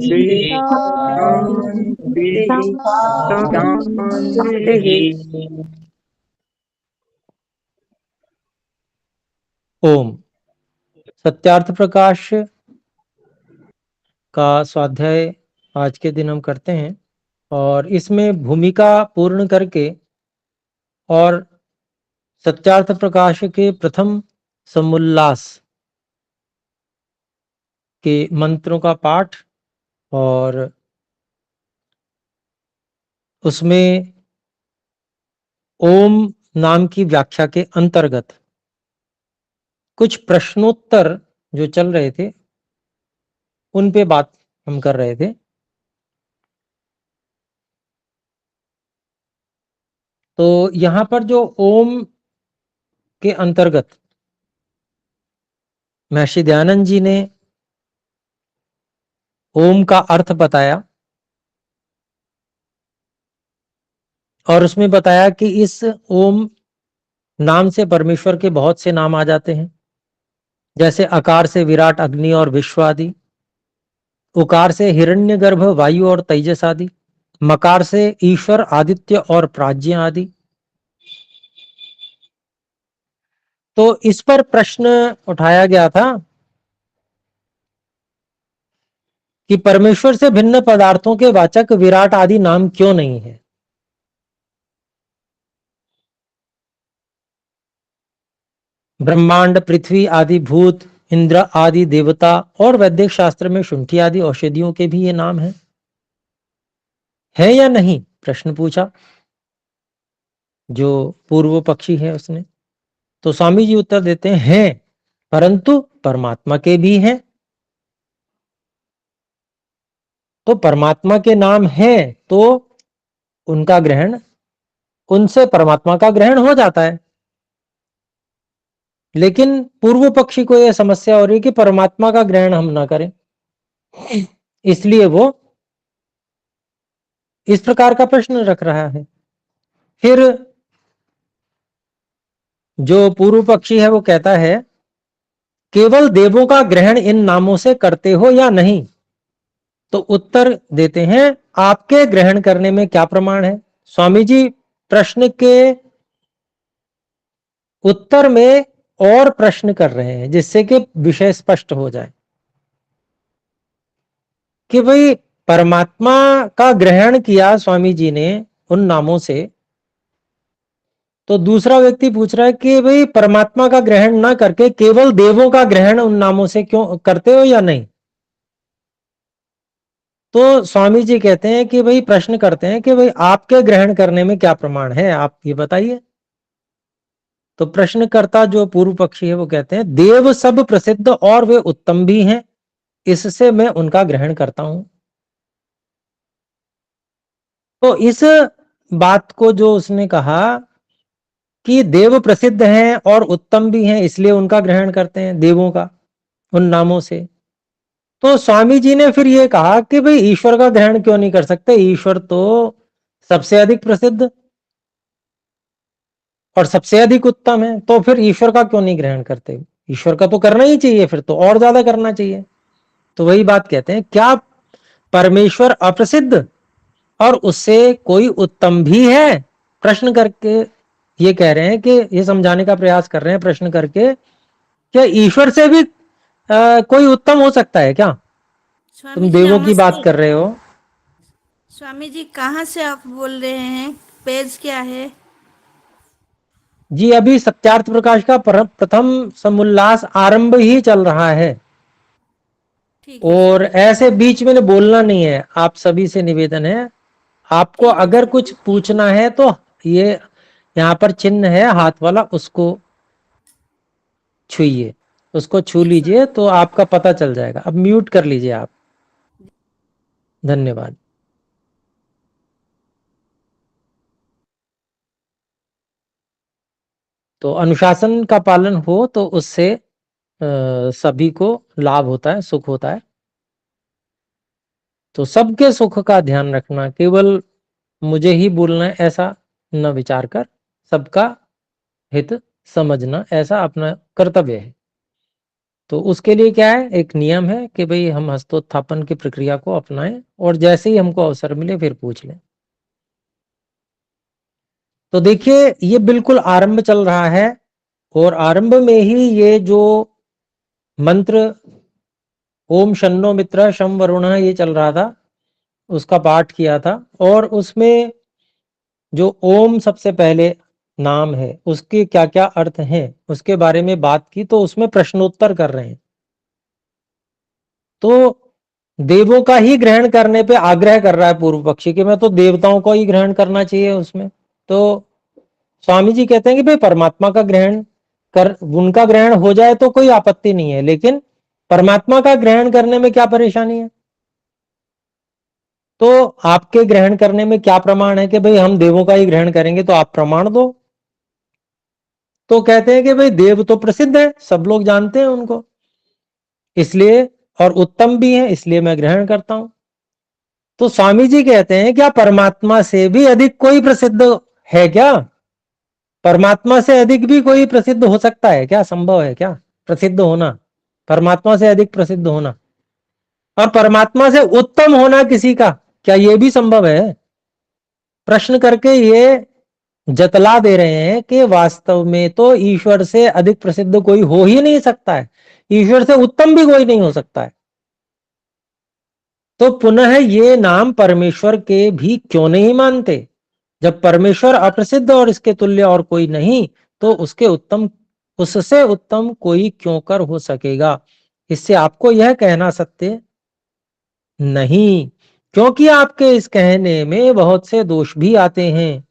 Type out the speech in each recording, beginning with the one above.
ओम। सत्यार्थ प्रकाश का स्वाध्याय आज के दिन हम करते हैं और इसमें भूमिका पूर्ण करके और सत्यार्थ प्रकाश के प्रथम समुल्लास के मंत्रों का पाठ और उसमें ओम नाम की व्याख्या के अंतर्गत कुछ प्रश्नोत्तर जो चल रहे थे उन पे बात हम कर रहे थे। तो यहां पर जो ओम के अंतर्गत महर्षि दयानंद जी ने ओम का अर्थ बताया और उसमें बताया कि इस ओम नाम से परमेश्वर के बहुत से नाम आ जाते हैं, जैसे अकार से विराट अग्नि और विश्व आदि, उकार से हिरण्यगर्भ वायु और तेजस आदि, मकार से ईश्वर आदित्य और प्राज्ञ आदि। तो इस पर प्रश्न उठाया गया था कि परमेश्वर से भिन्न पदार्थों के वाचक विराट आदि नाम क्यों नहीं है। ब्रह्मांड, पृथ्वी आदि भूत, इंद्र आदि देवता और वैदिक शास्त्र में शुंठी आदि औषधियों के भी ये नाम है या नहीं, प्रश्न पूछा जो पूर्व पक्षी है उसने। तो स्वामी जी उत्तर देते हैं परंतु परमात्मा के भी हैं। तो परमात्मा के नाम हैं तो उनका ग्रहण, उनसे परमात्मा का ग्रहण हो जाता है। लेकिन पूर्व पक्षी को यह समस्या हो रही है कि परमात्मा का ग्रहण हम ना करें, इसलिए वो इस प्रकार का प्रश्न रख रहा है। फिर जो पूर्व पक्षी है वो कहता है केवल देवों का ग्रहण इन नामों से करते हो या नहीं। तो उत्तर देते हैं आपके ग्रहण करने में क्या प्रमाण है। स्वामी जी प्रश्न के उत्तर में और प्रश्न कर रहे हैं जिससे कि विषय स्पष्ट हो जाए कि भाई परमात्मा का ग्रहण किया स्वामी जी ने उन नामों से, तो दूसरा व्यक्ति पूछ रहा है कि भाई परमात्मा का ग्रहण ना करके केवल देवों का ग्रहण उन नामों से क्यों करते हो या नहीं। तो स्वामी जी कहते हैं कि भाई प्रश्न करते हैं कि भाई आपके ग्रहण करने में क्या प्रमाण है, आप ये बताइए। तो प्रश्नकर्ता जो पूर्व पक्षी है वो कहते हैं देव सब प्रसिद्ध और वे उत्तम भी हैं, इससे मैं उनका ग्रहण करता हूं। तो इस बात को जो उसने कहा कि देव प्रसिद्ध हैं और उत्तम भी हैं इसलिए उनका ग्रहण करते हैं देवों का उन नामों से, तो स्वामी जी ने फिर ये कहा कि भाई ईश्वर का ग्रहण क्यों नहीं कर सकते, ईश्वर तो सबसे अधिक प्रसिद्ध और सबसे अधिक उत्तम है, तो फिर ईश्वर का क्यों नहीं ग्रहण करते। ईश्वर का तो करना ही चाहिए, फिर तो और ज्यादा करना चाहिए। तो वही बात कहते हैं क्या परमेश्वर अप्रसिद्ध और उससे कोई उत्तम भी है, प्रश्न करके ये कह रहे हैं कि ये समझाने का प्रयास कर रहे हैं प्रश्न करके क्या ईश्वर से भी कोई उत्तम हो सकता है क्या। स्वामी तुम जी देवों की बात नमस्ते। कर रहे हो। स्वामी जी कहाँ से आप बोल रहे हैं, पेज क्या है? जी अभी सत्यार्थ प्रकाश का प्रथम समुल्लास आरंभ ही चल रहा है ठीक है और स्वामी जी। ऐसे बीच में बोलना नहीं है। आप सभी से निवेदन है, आपको ठीक है अगर स्वामी कुछ जी। पूछना है तो ये यहाँ पर चिन्ह है हाथ वाला, उसको छूइए, उसको छू जी लीजिए स्वामी तो आपका पता चल जाएगा। अब म्यूट कर लीजिए आप। धन्यवाद। तो अनुशासन का पालन हो तो उससे सभी को लाभ होता है, सुख होता है। तो सबके सुख का ध्यान रखना, केवल मुझे ही बोलना है ऐसा न विचार कर, सबका हित समझना ऐसा अपना कर्तव्य है। तो उसके लिए क्या है, एक नियम है कि भाई हम हस्तोत्थापन की प्रक्रिया को अपनाएं और जैसे ही हमको अवसर मिले फिर पूछ लें। तो देखिए ये बिल्कुल आरंभ चल रहा है और आरंभ में ही ये जो मंत्र ओम शन्नो मित्र शम वरुण ये चल रहा था, उसका पाठ किया था और उसमें जो ओम सबसे पहले नाम है उसके क्या क्या अर्थ हैं उसके बारे में बात की। तो उसमें प्रश्नोत्तर कर रहे हैं, तो देवों का ही ग्रहण करने पे आग्रह कर रहा है पूर्व पक्षी कि मैं तो देवताओं को ही ग्रहण करना चाहिए उसमें। तो स्वामी जी कहते हैं कि भाई परमात्मा का ग्रहण कर, उनका ग्रहण हो जाए तो कोई आपत्ति नहीं है, लेकिन परमात्मा का ग्रहण करने में क्या परेशानी है? तो आपके ग्रहण करने में क्या प्रमाण है कि भाई हम देवों का ही ग्रहण करेंगे? तो आप प्रमाण दो। तो कहते हैं कि भाई देव तो प्रसिद्ध है, सब लोग जानते हैं उनको, इसलिए और उत्तम भी है इसलिए मैं ग्रहण करता हूं। तो स्वामी जी कहते हैं क्या परमात्मा से भी अधिक कोई प्रसिद्ध है क्या? परमात्मा से अधिक भी कोई प्रसिद्ध हो सकता है क्या? संभव है क्या प्रसिद्ध होना, परमात्मा से अधिक प्रसिद्ध होना? और परमात्मा से उत्तम होना किसी का, क्या यह भी संभव है? प्रश्न करके ये जतला दे रहे हैं कि वास्तव में तो ईश्वर से अधिक प्रसिद्ध कोई हो ही नहीं सकता है, ईश्वर से उत्तम भी कोई नहीं हो सकता है। तो पुनः ये नाम परमेश्वर के भी क्यों नहीं मानते? जब परमेश्वर अप्रसिद्ध और इसके तुल्य और कोई नहीं, तो उससे उत्तम कोई क्यों कर हो सकेगा? इससे आपको यह कहना सत्य नहीं, क्योंकि आपके इस कहने में बहुत से दोष भी आते हैं।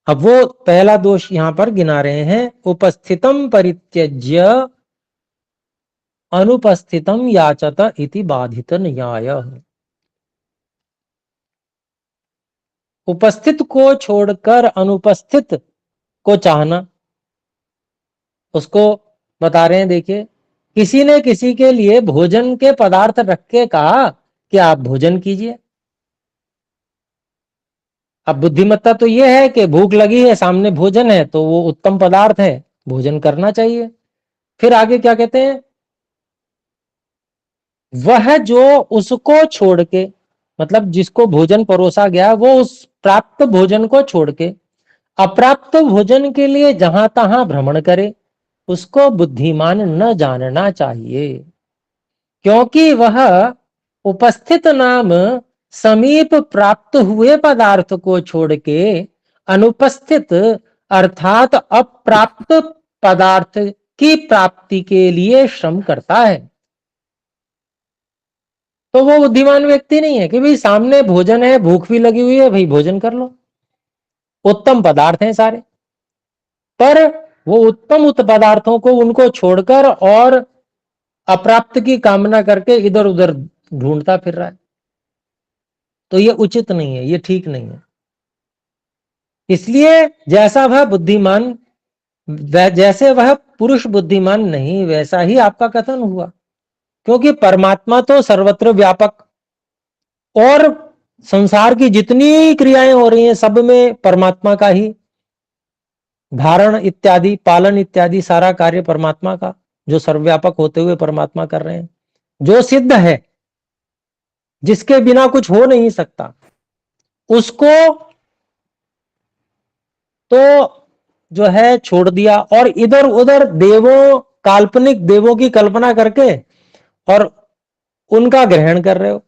अब वो पहला दोष यहां पर गिना रहे हैं, उपस्थितम परित्यज्य अनुपस्थितम याचत इति बाधित न्याय। उपस्थित को छोड़कर अनुपस्थित को चाहना, उसको बता रहे हैं। देखिए किसी ने किसी के लिए भोजन के पदार्थ रख के कहा कि आप भोजन कीजिए। अब बुद्धिमत्ता तो यह है कि भूख लगी है, सामने भोजन है तो वो उत्तम पदार्थ है, भोजन करना चाहिए। फिर आगे क्या कहते हैं, वह जो उसको छोड़ के, मतलब जिसको भोजन परोसा गया वो उस प्राप्त भोजन को छोड़ के अप्राप्त भोजन के लिए जहां तहां भ्रमण करे, उसको बुद्धिमान न जानना चाहिए, क्योंकि वह उपस्थित नाम समीप प्राप्त हुए पदार्थ को छोड़ के अनुपस्थित अर्थात अप्राप्त पदार्थ की प्राप्ति के लिए श्रम करता है। तो वो बुद्धिमान व्यक्ति नहीं है कि भाई सामने भोजन है, भूख भी लगी हुई है, भाई भोजन कर लो, उत्तम पदार्थ हैं सारे, पर वो उत्तम पदार्थों को उनको छोड़कर और अप्राप्त की कामना करके इधर उधर ढूंढता फिर रहा है। तो ये उचित नहीं है, ये ठीक नहीं है। इसलिए जैसा वह बुद्धिमान, जैसे वह पुरुष बुद्धिमान नहीं, वैसा ही आपका कथन हुआ, क्योंकि परमात्मा तो सर्वत्र व्यापक और संसार की जितनी क्रियाएं हो रही हैं सब में परमात्मा का ही धारण इत्यादि, पालन इत्यादि सारा कार्य परमात्मा का, जो सर्वव्यापक होते हुए परमात्मा कर रहे हैं, जो सिद्ध है, जिसके बिना कुछ हो नहीं सकता, उसको तो जो है छोड़ दिया और इधर उधर देवों, काल्पनिक देवों की कल्पना करके और उनका ग्रहण कर रहे हो,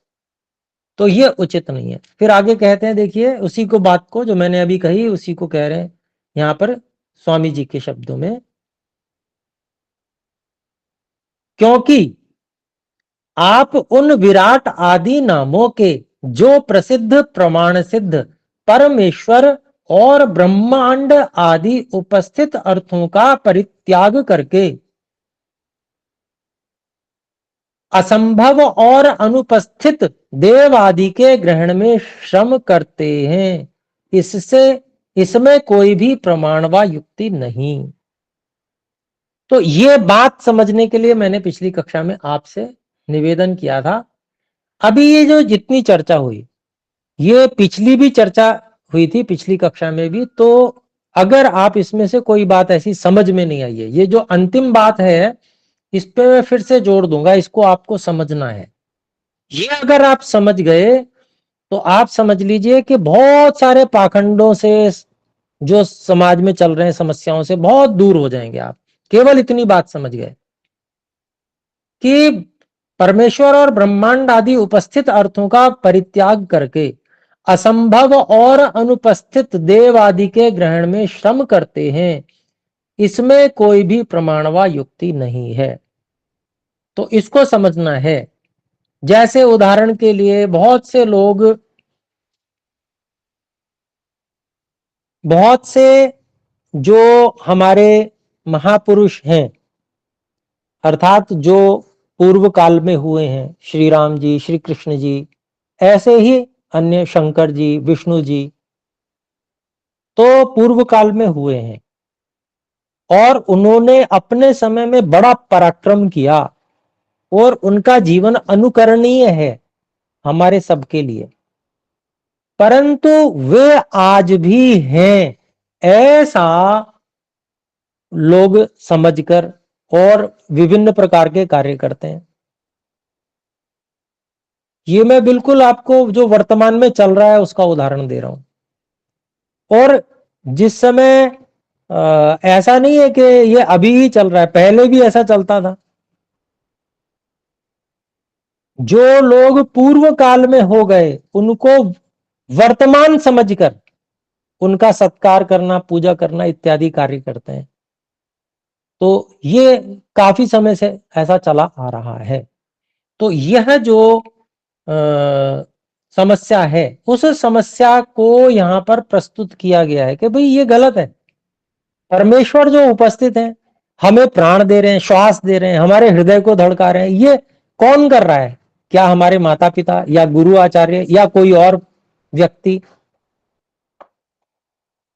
तो ये उचित नहीं है। फिर आगे कहते हैं, देखिए उसी को बात को जो मैंने अभी कही उसी को कह रहे हैं यहां पर स्वामी जी के शब्दों में, क्योंकि आप उन विराट आदि नामों के जो प्रसिद्ध प्रमाण सिद्ध परमेश्वर और ब्रह्मांड आदि उपस्थित अर्थों का परित्याग करके असंभव और अनुपस्थित देव आदि के ग्रहण में श्रम करते हैं, इससे इसमें कोई भी प्रमाण व युक्ति नहीं। तो ये बात समझने के लिए मैंने पिछली कक्षा में आपसे निवेदन किया था। अभी ये जो जितनी चर्चा हुई, ये पिछली भी चर्चा हुई थी, पिछली कक्षा में भी, तो अगर आप इसमें से कोई बात ऐसी समझ में नहीं आई है, ये जो अंतिम बात है इस पे मैं फिर से जोड़ दूंगा, इसको आपको समझना है। ये अगर आप समझ गए तो आप समझ लीजिए कि बहुत सारे पाखंडों से, जो समाज में चल रहे हैं समस्याओं से बहुत दूर हो जाएंगे आप। केवल इतनी बात समझ गए कि परमेश्वर और ब्रह्मांड आदि उपस्थित अर्थों का परित्याग करके असंभव और अनुपस्थित देव आदि के ग्रहण में श्रम करते हैं, इसमें कोई भी प्रमाणवा युक्ति नहीं है। तो इसको समझना है। जैसे उदाहरण के लिए बहुत से जो हमारे महापुरुष हैं, अर्थात जो पूर्व काल में हुए हैं, श्री राम जी, श्री कृष्ण जी, ऐसे ही अन्य शंकर जी, विष्णु जी, तो पूर्व काल में हुए हैं और उन्होंने अपने समय में बड़ा पराक्रम किया और उनका जीवन अनुकरणीय है हमारे सबके लिए। परंतु वे आज भी हैं, ऐसा लोग समझकर और विभिन्न प्रकार के कार्य करते हैं। ये मैं बिल्कुल आपको जो वर्तमान में चल रहा है उसका उदाहरण दे रहा हूं। और जिस समय ऐसा नहीं है कि ये अभी ही चल रहा है, पहले भी ऐसा चलता था। जो लोग पूर्व काल में हो गए उनको वर्तमान समझकर उनका सत्कार करना, पूजा करना इत्यादि कार्य करते हैं। तो ये काफी समय से ऐसा चला आ रहा है। तो यह जो समस्या है, उस समस्या को यहां पर प्रस्तुत किया गया है कि भाई ये गलत है। परमेश्वर जो उपस्थित है, हमें प्राण दे रहे हैं, श्वास दे रहे हैं, हमारे हृदय को धड़का रहे हैं, ये कौन कर रहा है? क्या हमारे माता पिता या गुरु आचार्य या कोई और व्यक्ति?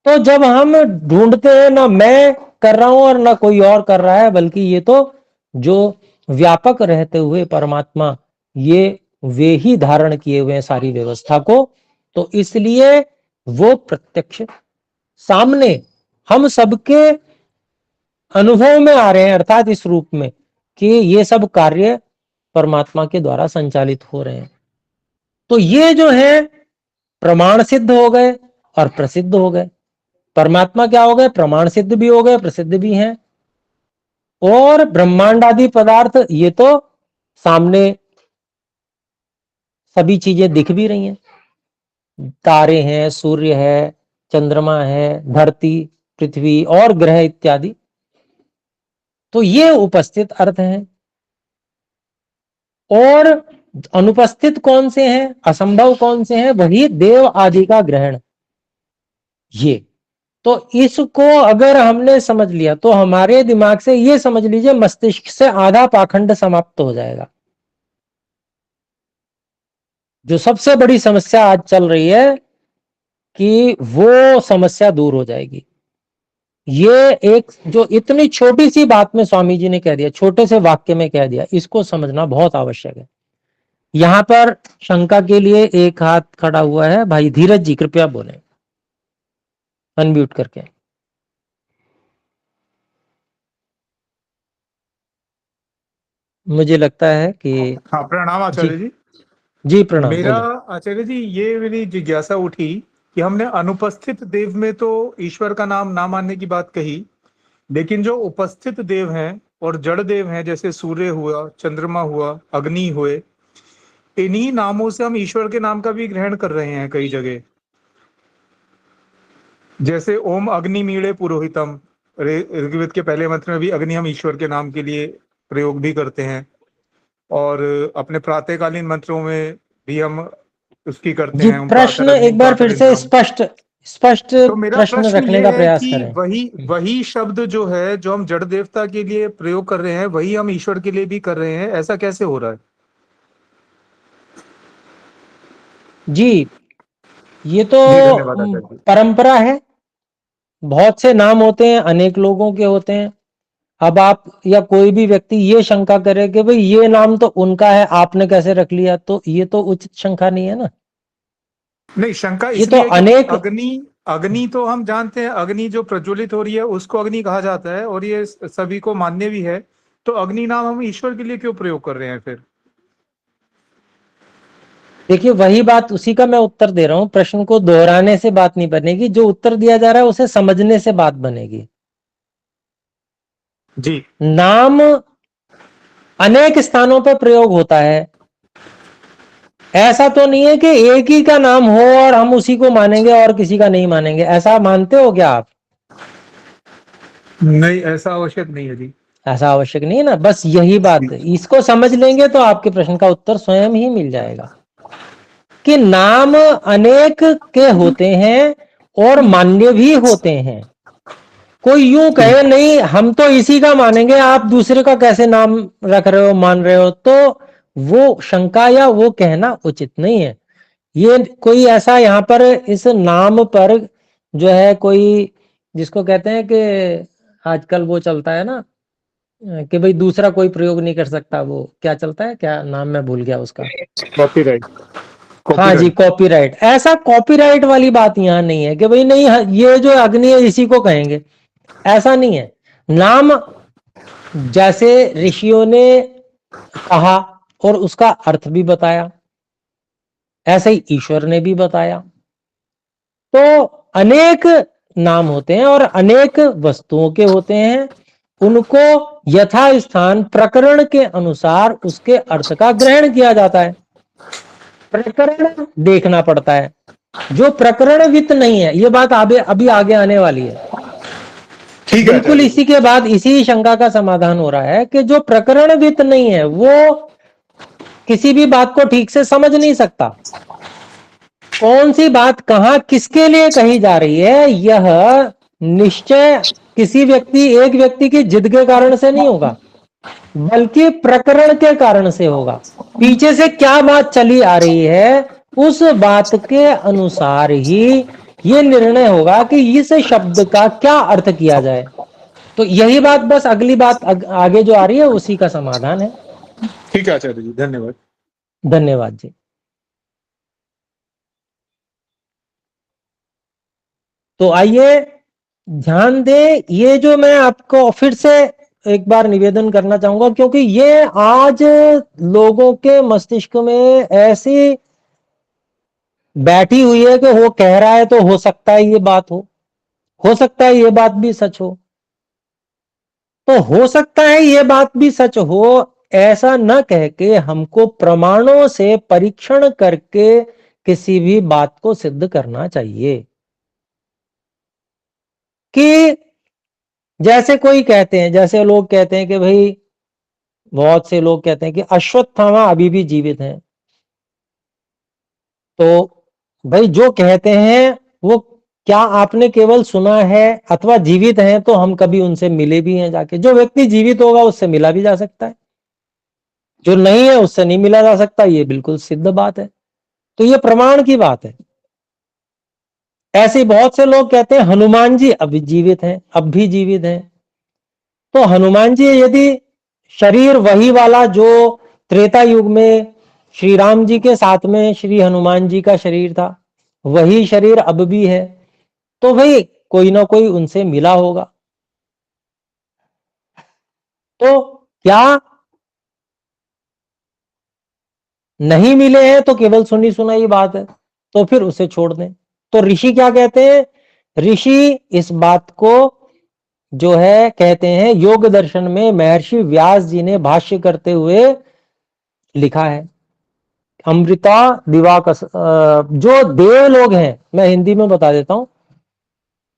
तो जब हम ढूंढते हैं, ना मैं कर रहा हूं और ना कोई और कर रहा है, बल्कि ये तो जो व्यापक रहते हुए परमात्मा, ये वे ही धारण किए हुए हैं सारी व्यवस्था को। तो इसलिए वो प्रत्यक्ष सामने हम सबके अनुभव में आ रहे हैं, अर्थात इस रूप में कि ये सब कार्य परमात्मा के द्वारा संचालित हो रहे हैं। तो ये जो है प्रमाण सिद्ध हो गए और प्रसिद्ध हो गए। परमात्मा क्या हो गए? प्रमाण सिद्ध भी हो गए, प्रसिद्ध भी हैं। और ब्रह्मांड आदि पदार्थ ये तो सामने सभी चीजें दिख भी रही हैं, तारे हैं, सूर्य है, चंद्रमा है, धरती, पृथ्वी और ग्रह इत्यादि। तो ये उपस्थित अर्थ हैं। और अनुपस्थित कौन से हैं, असंभव कौन से हैं? वही देव आदि का ग्रहण। ये तो इसको अगर हमने समझ लिया तो हमारे दिमाग से, ये समझ लीजिए, मस्तिष्क से आधा पाखंड समाप्त हो जाएगा। जो सबसे बड़ी समस्या आज चल रही है कि वो समस्या दूर हो जाएगी। ये एक जो इतनी छोटी सी बात में स्वामी जी ने कह दिया, छोटे से वाक्य में कह दिया, इसको समझना बहुत आवश्यक है। यहां पर शंका के लिए एक हाथ खड़ा हुआ है, भाई धीरज जी, कृपया बोलें अनम्यूट करके। मुझे लगता है कि हाँ, प्रणाम जी, आचार्य जी। जी प्रणाम, मेरा बोलिए। आचार्य जी, ये मेरी जिज्ञासा उठी कि हमने अनुपस्थित देव में तो ईश्वर का नाम ना मानने की बात कही, लेकिन जो उपस्थित देव हैं और जड़ देव हैं, जैसे सूर्य हुआ, चंद्रमा हुआ, अग्नि हुए, इन्हीं नामों से हम ईश्वर के नाम का भी ग्रहण कर रहे हैं कई जगह। जैसे ओम अग्नि मीड़े पुरोहितम, ऋग्वेद के पहले मंत्र में भी अग्नि हम ईश्वर के नाम के लिए प्रयोग भी करते हैं, और अपने प्रातःकालीन मंत्रों में भी हम उसकी करते जी, हैं, ओम प्रश्न प्रातरग्नि एक बार फिर से प्रातरिंद्रम। स्पष्ट स्पष्ट तो मेरा प्रश्न प्रश्न रखने ये का है प्रयास कि करें। वही शब्द जो है, जो हम जड़ देवता के लिए प्रयोग कर रहे हैं, वही हम ईश्वर के लिए भी कर रहे हैं, ऐसा कैसे हो रहा है? जी, ये तो जी धन्यवाद आचार्य जी। परंपरा है। बहुत से नाम होते हैं, अनेक लोगों के होते हैं। अब आप या कोई भी व्यक्ति ये शंका करे कि भाई ये नाम तो उनका है, आपने कैसे रख लिया, तो ये तो उचित शंका नहीं है ना। नहीं, शंका ये तो इसलिए क्योंकि अनेक, अग्नि अग्नि तो हम जानते हैं, अग्नि जो प्रज्वलित हो रही है उसको अग्नि कहा जाता है, और ये सभी को मान्य भी है तो अग्नि नाम हम ईश्वर के लिए क्यों प्रयोग कर रहे हैं फिर? देखिए वही बात, उसी का मैं उत्तर दे रहा हूं। प्रश्न को दोहराने से बात नहीं बनेगी, जो उत्तर दिया जा रहा है उसे समझने से बात बनेगी। जी। नाम अनेक स्थानों पर प्रयोग होता है, ऐसा तो नहीं है कि एक ही का नाम हो और हम उसी को मानेंगे और किसी का नहीं मानेंगे। ऐसा मानते हो क्या आप? नहीं, ऐसा आवश्यक नहीं है जी। ऐसा आवश्यक नहीं है ना, बस यही बात है। इसको समझ लेंगे तो आपके प्रश्न का उत्तर स्वयं ही मिल जाएगा कि नाम अनेक के होते हैं और मान्य भी होते हैं। कोई यूं कहे नहीं हम तो इसी का मानेंगे, आप दूसरे का कैसे नाम रख रहे हो, मान रहे हो, तो वो शंका या वो कहना उचित नहीं है। ये कोई ऐसा यहाँ पर इस नाम पर जो है कोई, जिसको कहते हैं कि आजकल वो चलता है ना कि भाई दूसरा कोई प्रयोग नहीं कर सकता, वो क्या चलता है, क्या नाम मैं भूल गया उसका। कॉपीराइट। हाँ जी, कॉपीराइट। ऐसा कॉपीराइट वाली बात यहाँ नहीं है कि भाई नहीं ये जो अग्नि है इसी को कहेंगे, ऐसा नहीं है। नाम जैसे ऋषियों ने कहा और उसका अर्थ भी बताया, ऐसे ही ईश्वर ने भी बताया। तो अनेक नाम होते हैं और अनेक वस्तुओं के होते हैं, उनको यथा स्थान प्रकरण के अनुसार उसके अर्थ का ग्रहण किया जाता है। प्रकरण देखना पड़ता है, जो प्रकरणवित नहीं है, ये बात अभी आगे आने वाली है। ठीक है। बिल्कुल इसी के बाद इसी शंका का समाधान हो रहा है कि जो प्रकरणवित नहीं है वो किसी भी बात को ठीक से समझ नहीं सकता। कौन सी बात कहां किसके लिए कही जा रही है, यह निश्चय किसी एक व्यक्ति की जिद के कारण से नहीं होगा, बल्कि प्रकरण के कारण से होगा। पीछे से क्या बात चली आ रही है, उस बात के अनुसार ही ये निर्णय होगा कि इस शब्द का क्या अर्थ किया जाए। तो यही बात, बस अगली बात आगे जो आ रही है उसी का समाधान है। ठीक है आचार्य जी, धन्यवाद। धन्यवाद जी। तो आइए ध्यान दें, ये जो मैं आपको फिर से एक बार निवेदन करना चाहूंगा, क्योंकि ये आज लोगों के मस्तिष्क में ऐसी बैठी हुई है कि वो कह रहा है तो हो सकता है ये बात हो सकता है ये बात भी सच हो, तो हो सकता है ये बात भी सच हो, ऐसा न कह के हमको प्रमाणों से परीक्षण करके किसी भी बात को सिद्ध करना चाहिए। कि जैसे कोई कहते हैं, जैसे लोग कहते हैं कि भाई, बहुत से लोग कहते हैं कि अश्वत्थामा अभी भी जीवित हैं। तो भाई जो कहते हैं वो क्या आपने केवल सुना है अथवा जीवित हैं, तो हम कभी उनसे मिले भी हैं जाके। जो व्यक्ति जीवित होगा उससे मिला भी जा सकता है, जो नहीं है उससे नहीं मिला जा सकता, ये बिल्कुल सिद्ध बात है। तो ये प्रमाण की बात है। ऐसे ही बहुत से लोग कहते हैं हनुमान जी अभी जीवित हैं, अब भी जीवित हैं। तो हनुमान जी यदि शरीर वही वाला जो त्रेता युग में श्री राम जी के साथ में श्री हनुमान जी का शरीर था, वही शरीर अब भी है, तो भाई कोई ना कोई उनसे मिला होगा। तो क्या नहीं मिले हैं तो केवल सुनी सुनाई बात है, तो फिर उसे छोड़ दें। तो ऋषि क्या कहते हैं, ऋषि इस बात को जो है कहते हैं, योग दर्शन में महर्षि व्यास जी ने भाष्य करते हुए लिखा है। अमृता दिवाकस, जो देव लोग हैं, मैं हिंदी में बता देता हूं,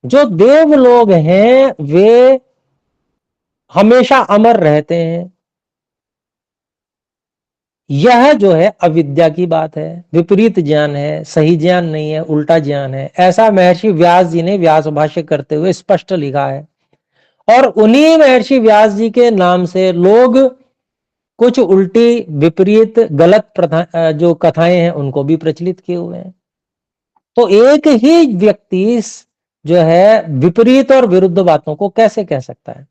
जो देव लोग हैं वे हमेशा अमर रहते हैं। यह जो है अविद्या की बात है, विपरीत ज्ञान है, सही ज्ञान नहीं है, उल्टा ज्ञान है। ऐसा महर्षि व्यास जी ने व्यास भाष्य करते हुए स्पष्ट लिखा है। और उन्हीं महर्षि व्यास जी के नाम से लोग कुछ उल्टी विपरीत गलत प्रथा जो कथाएं हैं उनको भी प्रचलित किए हुए हैं। तो एक ही व्यक्ति जो है विपरीत और विरुद्ध बातों को कैसे कह सकता है,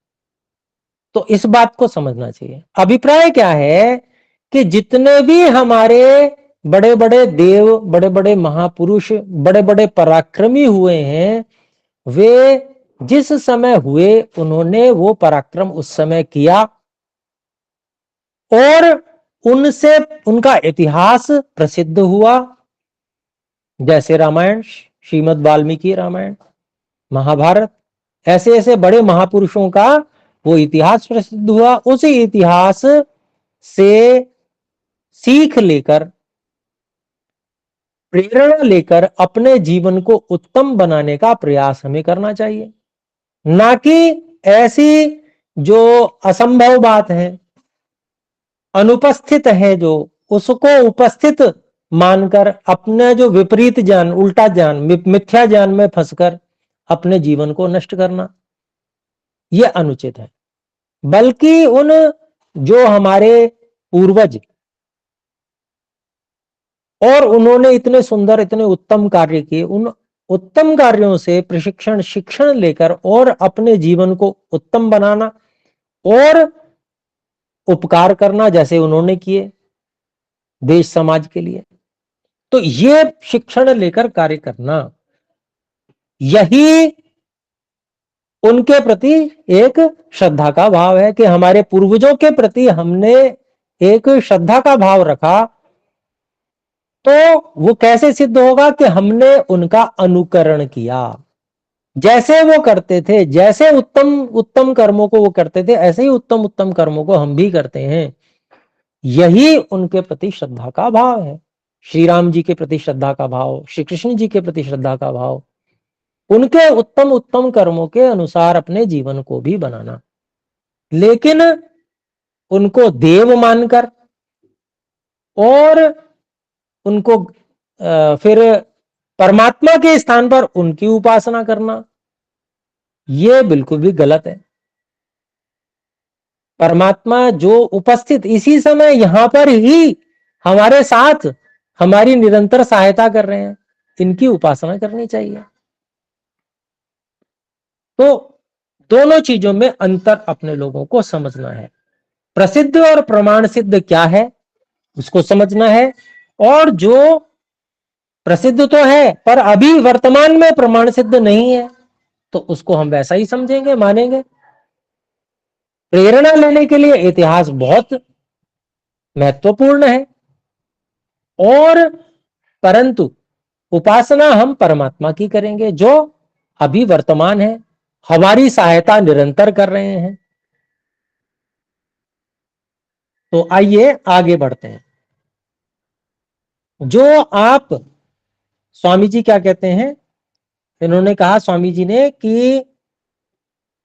तो इस बात को समझना चाहिए। अभिप्राय क्या है कि जितने भी हमारे बड़े बड़े देव, बड़े बड़े महापुरुष, बड़े बड़े पराक्रमी हुए हैं, वे जिस समय हुए उन्होंने वो पराक्रम उस समय किया, और उनसे उनका इतिहास प्रसिद्ध हुआ, जैसे रामायण, श्रीमद् वाल्मीकि रामायण, महाभारत, ऐसे ऐसे बड़े महापुरुषों का वो इतिहास प्रसिद्ध हुआ। उसी इतिहास से सीख लेकर, प्रेरणा लेकर अपने जीवन को उत्तम बनाने का प्रयास हमें करना चाहिए, ना कि ऐसी जो असंभव बात है, अनुपस्थित है, जो उसको उपस्थित मानकर अपने जो विपरीत ज्ञान, उल्टा ज्ञान, मिथ्या ज्ञान में फंसकर अपने जीवन को नष्ट करना, यह अनुचित है। बल्कि उन जो हमारे पूर्वज और उन्होंने इतने सुंदर, इतने उत्तम कार्य किए, उन उत्तम कार्यों से प्रशिक्षण, शिक्षण लेकर और अपने जीवन को उत्तम बनाना और उपकार करना, जैसे उन्होंने किए देश समाज के लिए। तो ये शिक्षण लेकर कार्य करना, यही उनके प्रति एक श्रद्धा का भाव है कि हमारे पूर्वजों के प्रति हमने एक श्रद्धा का भाव रखा। तो वो कैसे सिद्ध होगा कि हमने उनका अनुकरण किया, जैसे वो करते थे, जैसे उत्तम उत्तम कर्मों को वो करते थे, ऐसे ही उत्तम उत्तम कर्मों को हम भी करते हैं। यही उनके प्रति श्रद्धा का भाव है। श्री राम जी के प्रति श्रद्धा का भाव, श्री कृष्ण जी के प्रति श्रद्धा का भाव, उनके उत्तम उत्तम कर्मों के अनुसार अपने जीवन को भी बनाना। लेकिन उनको देव मानकर और उनको फिर परमात्मा के स्थान पर उनकी उपासना करना, यह बिल्कुल भी गलत है। परमात्मा जो उपस्थित इसी समय यहां पर ही हमारे साथ हमारी निरंतर सहायता कर रहे हैं, इनकी उपासना करनी चाहिए। तो दोनों चीजों में अंतर अपने लोगों को समझना है। प्रसिद्ध और प्रमाण सिद्ध क्या है उसको समझना है, और जो प्रसिद्ध तो है पर अभी वर्तमान में प्रमाण सिद्ध नहीं है, तो उसको हम वैसा ही समझेंगे, मानेंगे। प्रेरणा लेने के लिए इतिहास बहुत महत्वपूर्ण है, और परंतु उपासना हम परमात्मा की करेंगे जो अभी वर्तमान है, हमारी सहायता निरंतर कर रहे हैं। तो आइए आगे बढ़ते हैं। जो आप, स्वामी जी क्या कहते हैं, इन्होंने कहा, स्वामी जी ने, कि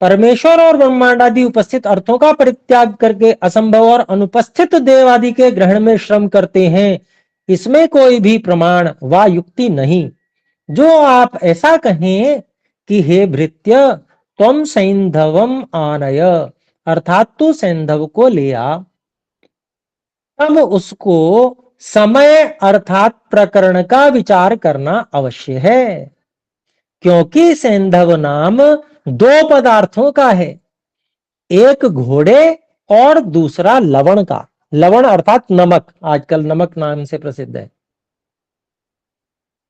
परमेश्वर और ब्रह्मांड आदि उपस्थित अर्थों का परित्याग करके असंभव और अनुपस्थित देव आदि के ग्रहण में श्रम करते हैं, इसमें कोई भी प्रमाण व युक्ति नहीं। जो आप ऐसा कहें कि हे भृत्य त्वम सैंधवम आनय, अर्थात तू सैंधव को ले आ, तब उसको समय अर्थात प्रकरण का विचार करना अवश्य है, क्योंकि सैंधव नाम दो पदार्थों का है, एक घोड़े और दूसरा लवण का। लवण अर्थात नमक, आजकल नमक नाम से प्रसिद्ध है।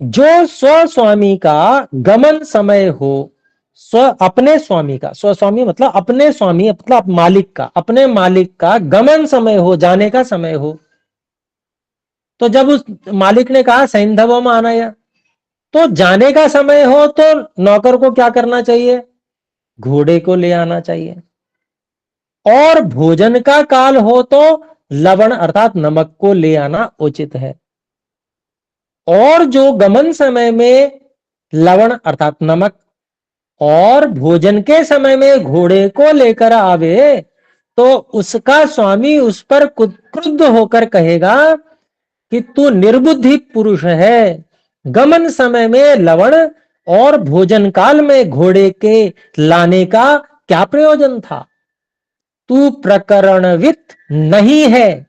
जो स्वस्वामी का गमन समय हो, अपने स्वामी का, स्वस्वामी मतलब अपने स्वामी, मतलब मालिक का, अपने मालिक का गमन समय हो, जाने का समय हो, तो जब उस मालिक ने कहा सैंधवम आनय, तो जाने का समय हो तो नौकर को क्या करना चाहिए, घोड़े को ले आना चाहिए, और भोजन का काल हो तो लवण अर्थात नमक को ले आना उचित है। और जो गमन समय में लवण अर्थात नमक और भोजन के समय में घोड़े को लेकर आवे, तो उसका स्वामी उस पर क्रुद्ध होकर कहेगा कि तू निर्बुद्धि पुरुष है, गमन समय में लवण और भोजन काल में घोड़े के लाने का क्या प्रयोजन था, तू प्रकरणवित नहीं है,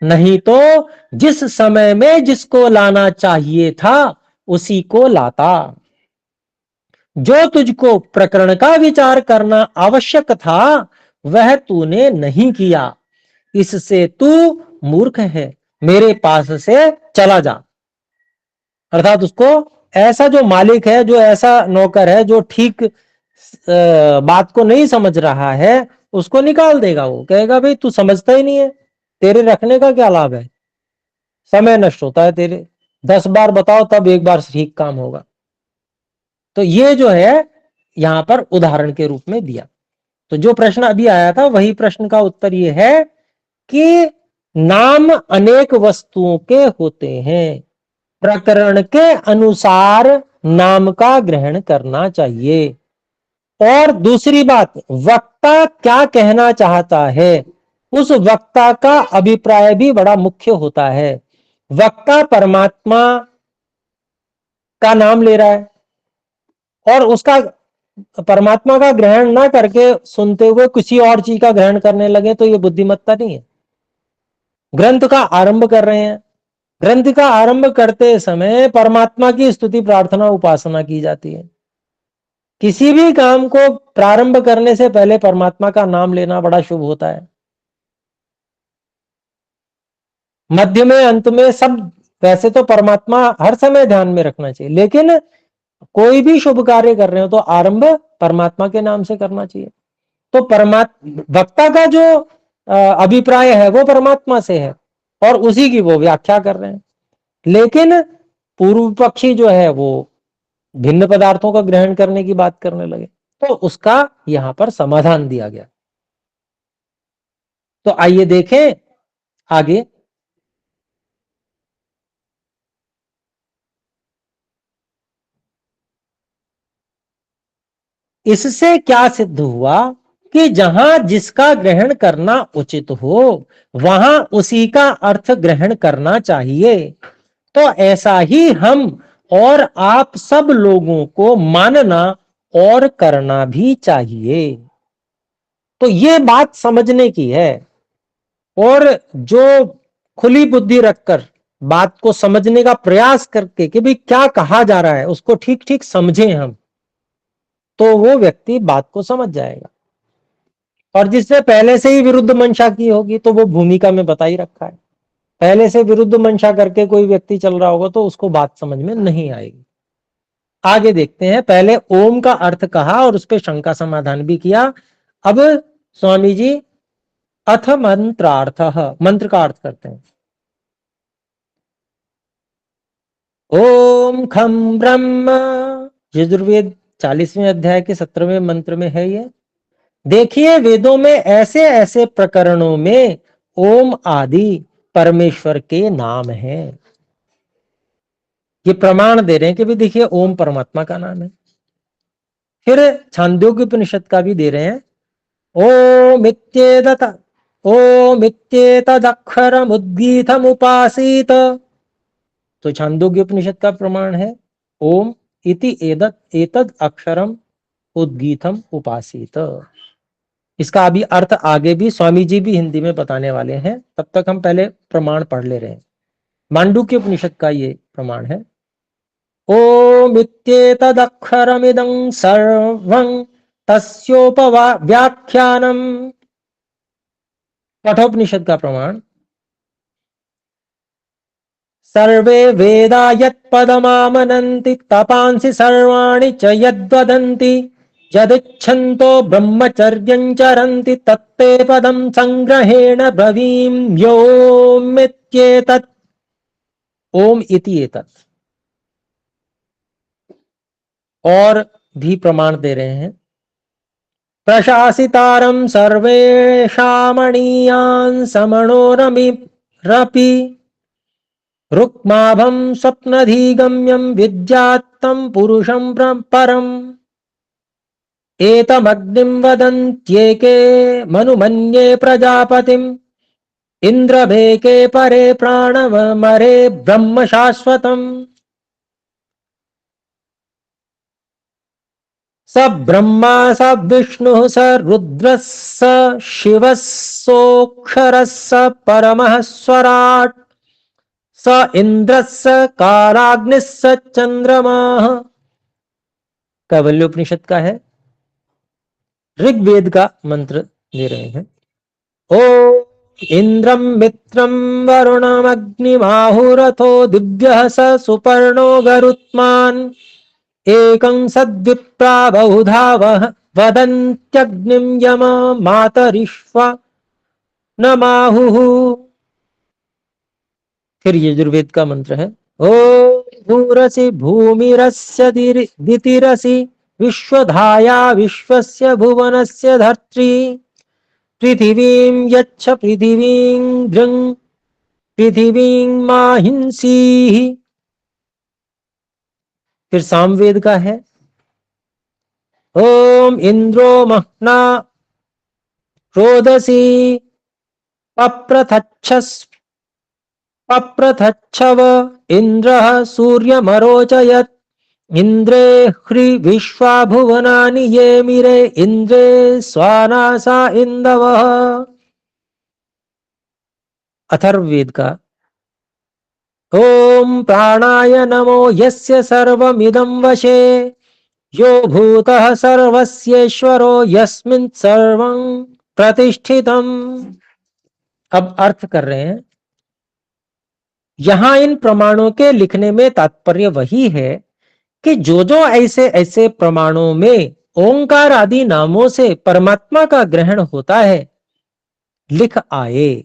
नहीं तो जिस समय में जिसको लाना चाहिए था उसी को लाता। जो तुझको प्रकरण का विचार करना आवश्यक था वह तूने नहीं किया, इससे तू मूर्ख है, मेरे पास से चला जा। अर्थात उसको ऐसा जो मालिक है, जो ऐसा नौकर है जो ठीक बात को नहीं समझ रहा है, उसको निकाल देगा। वो कहेगा भाई तू समझता ही नहीं है, तेरे रखने का क्या लाभ है? समय नष्ट होता है तेरे। 10 बार बताओ तब एक बार ठीक काम होगा। तो ये जो है यहां पर उदाहरण के रूप में दिया। तो जो प्रश्न अभी आया था वही प्रश्न का उत्तर ये है कि नाम अनेक वस्तुओं के होते हैं, प्रकरण के अनुसार नाम का ग्रहण करना चाहिए। और दूसरी बात, वक्ता क्या कहना चाहता है उस वक्ता का अभिप्राय भी बड़ा मुख्य होता है। वक्ता परमात्मा का नाम ले रहा है और उसका परमात्मा का ग्रहण ना करके सुनते हुए किसी और चीज का ग्रहण करने लगे तो ये बुद्धिमत्ता नहीं है। ग्रंथ का आरंभ कर रहे हैं, ग्रंथ का आरंभ करते समय परमात्मा की स्तुति प्रार्थना उपासना की जाती है। किसी भी काम को प्रारंभ करने से पहले परमात्मा का नाम लेना बड़ा शुभ होता है। मध्य में अंत में सब, वैसे तो परमात्मा हर समय ध्यान में रखना चाहिए, लेकिन कोई भी शुभ कार्य कर रहे हो तो आरंभ परमात्मा के नाम से करना चाहिए। तो वक्ता का जो अभिप्राय है वो परमात्मा से है और उसी की वो व्याख्या कर रहे हैं। लेकिन पूर्व पक्षी जो है वो भिन्न पदार्थों का ग्रहण करने की बात करने लगे, तो उसका यहां पर समाधान दिया गया। तो आइए देखें आगे। इससे क्या सिद्ध हुआ कि जहां जिसका ग्रहण करना उचित हो वहां उसी का अर्थ ग्रहण करना चाहिए। तो ऐसा ही हम और आप सब लोगों को मानना और करना भी चाहिए। तो ये बात समझने की है, और जो खुली बुद्धि रखकर बात को समझने का प्रयास करके कि भाई क्या कहा जा रहा है उसको ठीक ठीक समझें हम, तो वो व्यक्ति बात को समझ जाएगा। और जिसने पहले से ही विरुद्ध मंशा की होगी तो वो भूमिका में बता ही रखा है। पहले से विरुद्ध मंशा करके कोई व्यक्ति चल रहा होगा तो उसको बात समझ में नहीं आएगी। आगे देखते हैं। पहले ओम का अर्थ कहा और उस पर शंका समाधान भी किया। अब स्वामी जी अथ मंत्रार्थ, मंत्र का अर्थ करते हैं। ओम खम ब्रह्म, यजुर्वेद 40वें अध्याय के 17वें मंत्र में है ये। देखिए वेदों में ऐसे ऐसे प्रकरणों में ओम आदि परमेश्वर के नाम हैं। ये प्रमाण दे रहे हैं कि भी देखिए ओम परमात्मा का नाम है। फिर छांदोग्य उपनिषद का भी दे रहे हैं। ओम इत्येतत्, ओम इत्येतदक्षरमुद्गीतम् उपासीत। तो छांदोग्य उपनिषद का प्रमाण है ओम इति एतद अक्षरम उद्गीतम उपासीत। इसका अभी अर्थ आगे भी स्वामी जी भी हिंदी में बताने वाले हैं, तब तक हम पहले प्रमाण पढ़ ले रहे हैं। मांडुक्य उपनिषद का ये प्रमाण है। ओम इत्येतदक्षरमिदं सर्वं तस्योपव्याख्यानम्। कठोपनिषद का प्रमाण, सर्वे वेदा यत्पदमामनन्ति तपांसि सर्वाणि च यद्वदन्ति यदिच्छन्तो ब्रह्मचर्यं चरन्ति तत्ते पदं संग्रहेण ब्रवीम्योमित्येतत्। ओम इति एतत्। और भी प्रमाण दे रहे हैं। प्रशासितारं सर्वेषामणीयान् समणोरमि रपि रुक्माभं स्वप्नधिगम्यं विद्यात्तं पुरुषं परम्। एतमग्निं वदन्त्येके मनुमन्ये प्रजापतिम् इन्द्रभेके परे प्राणवमरे ब्रह्म शाश्वतम्। स ब्रह्मा स विष्णुः स रुद्रः स शिवः सोऽक्षरः स परमः स्वराट् स इंद्रः स कालाग्निः स चंद्रमाः। कैवल्योपनिषद का है। ऋग्वेद का मंत्र दे रहे हैं। ओ इंद्रम मित्रम वरुणमग्निमाहुरथो दिव्यः स सुपर्णो गरुत्मान् एकं सद्विप्रा बहुधा वदन्त्यग्निं यम मातरिष्व न माहुः। फिर यजुर्वेद का मंत्र है, ओ भूरसि भूमिरस्य दितिरसि विश्वधाया विश्वस्य भुवनस्य धर्त्री पृथिवीं यच्छ पृथिवीं भृंग पृथिवीं माहिंसी। फिर सामवेद का है, ओम इंद्रो महना रोदसी पप्रथच्छव इंद्रः सूर्यमरोचयत् इंद्रे ह्री विश्वा भुवनानि ये मिरे इंद्रे स्वानासा इंदवः। अथर्ववेद का, ओम प्राणाय नमो यस्य सर्वमिदं वशे यो भूतः सर्वस्येश्वरो यस्मिन् सर्वं प्रतिष्ठितम्। अब अर्थ कर रहे हैं। यहां इन प्रमाणों के लिखने में तात्पर्य वही है कि जो जो ऐसे ऐसे प्रमाणों में ओंकार आदि नामों से परमात्मा का ग्रहण होता है, लिख आए।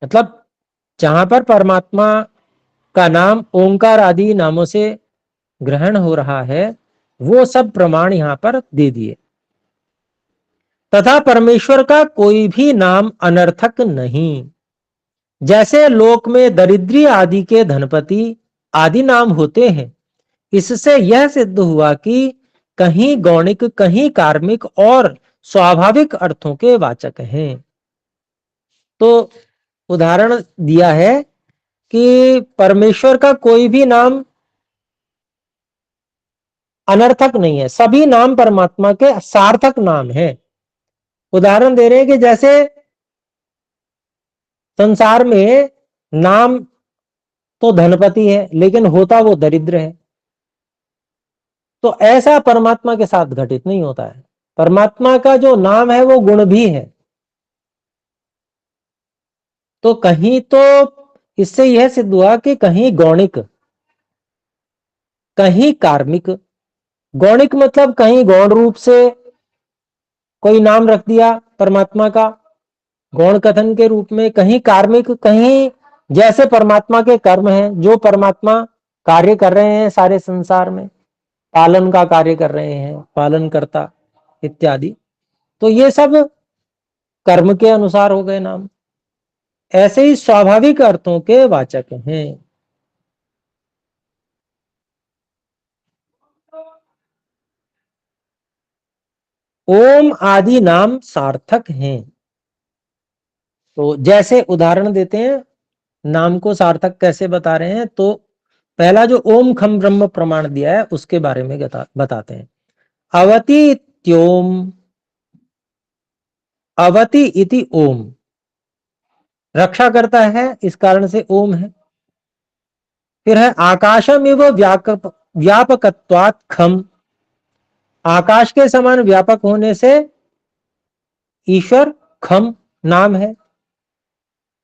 मतलब जहां पर परमात्मा का नाम ओंकार आदि नामों से ग्रहण हो रहा है, वो सब प्रमाण यहां पर दे दिए। तथा परमेश्वर का कोई भी नाम अनर्थक नहीं। जैसे लोक में दरिद्री आदि के धनपति आदि नाम होते हैं, इससे यह सिद्ध हुआ कि कहीं गौणिक कहीं कार्मिक और स्वाभाविक अर्थों के वाचक हैं। तो उदाहरण दिया है कि परमेश्वर का कोई भी नाम अनर्थक नहीं है, सभी नाम परमात्मा के सार्थक नाम है। उदाहरण दे रहे हैं कि जैसे संसार में नाम तो धनपति है लेकिन होता वो दरिद्र है, तो ऐसा परमात्मा के साथ घटित नहीं होता है। परमात्मा का जो नाम है वो गुण भी है। तो कहीं तो इससे यह सिद्ध हुआ कि कहीं गौणिक कहीं कार्मिक। गौणिक मतलब कहीं गौण रूप से कोई नाम रख दिया परमात्मा का गौण कथन के रूप में, कहीं कार्मिक, कहीं जैसे परमात्मा के कर्म हैं, जो परमात्मा कार्य कर रहे हैं सारे संसार में, पालन का कार्य कर रहे हैं, पालन करता इत्यादि, तो ये सब कर्म के अनुसार हो गए नाम। ऐसे ही स्वाभाविक अर्थों के वाचक हैं। ओम आदि नाम सार्थक हैं। तो जैसे उदाहरण देते हैं, नाम को सार्थक कैसे बता रहे हैं, तो पहला जो ओम खम ब्रह्म प्रमाण दिया है उसके बारे में बताते हैं। अवति इत्योम, अवति इति ओम, रक्षा करता है इस कारण से ओम है। फिर है आकाशमिव व्यापकत्वात् खम, आकाश के समान व्यापक होने से ईश्वर खम नाम है।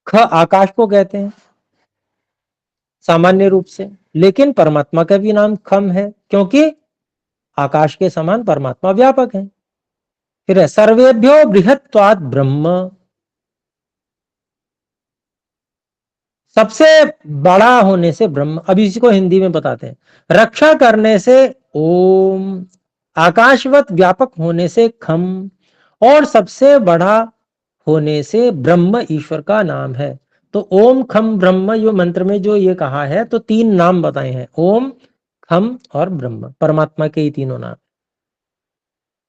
ख आकाश को कहते हैं सामान्य रूप से, लेकिन परमात्मा का भी नाम खम है क्योंकि आकाश के समान परमात्मा व्यापक है। फिर है सर्वेभ्यो बृहत्वात् ब्रह्म, सबसे बड़ा होने से ब्रह्म। अब इसी को हिंदी में बताते हैं। रक्षा करने से ओम, आकाशवत व्यापक होने से खम, और सबसे बड़ा होने से ब्रह्म ईश्वर का नाम है। तो ओम खम ब्रह्म यो मंत्र में जो ये कहा है, तो तीन नाम बताए हैं, ओम खम और ब्रह्म, परमात्मा के ही तीनों नाम।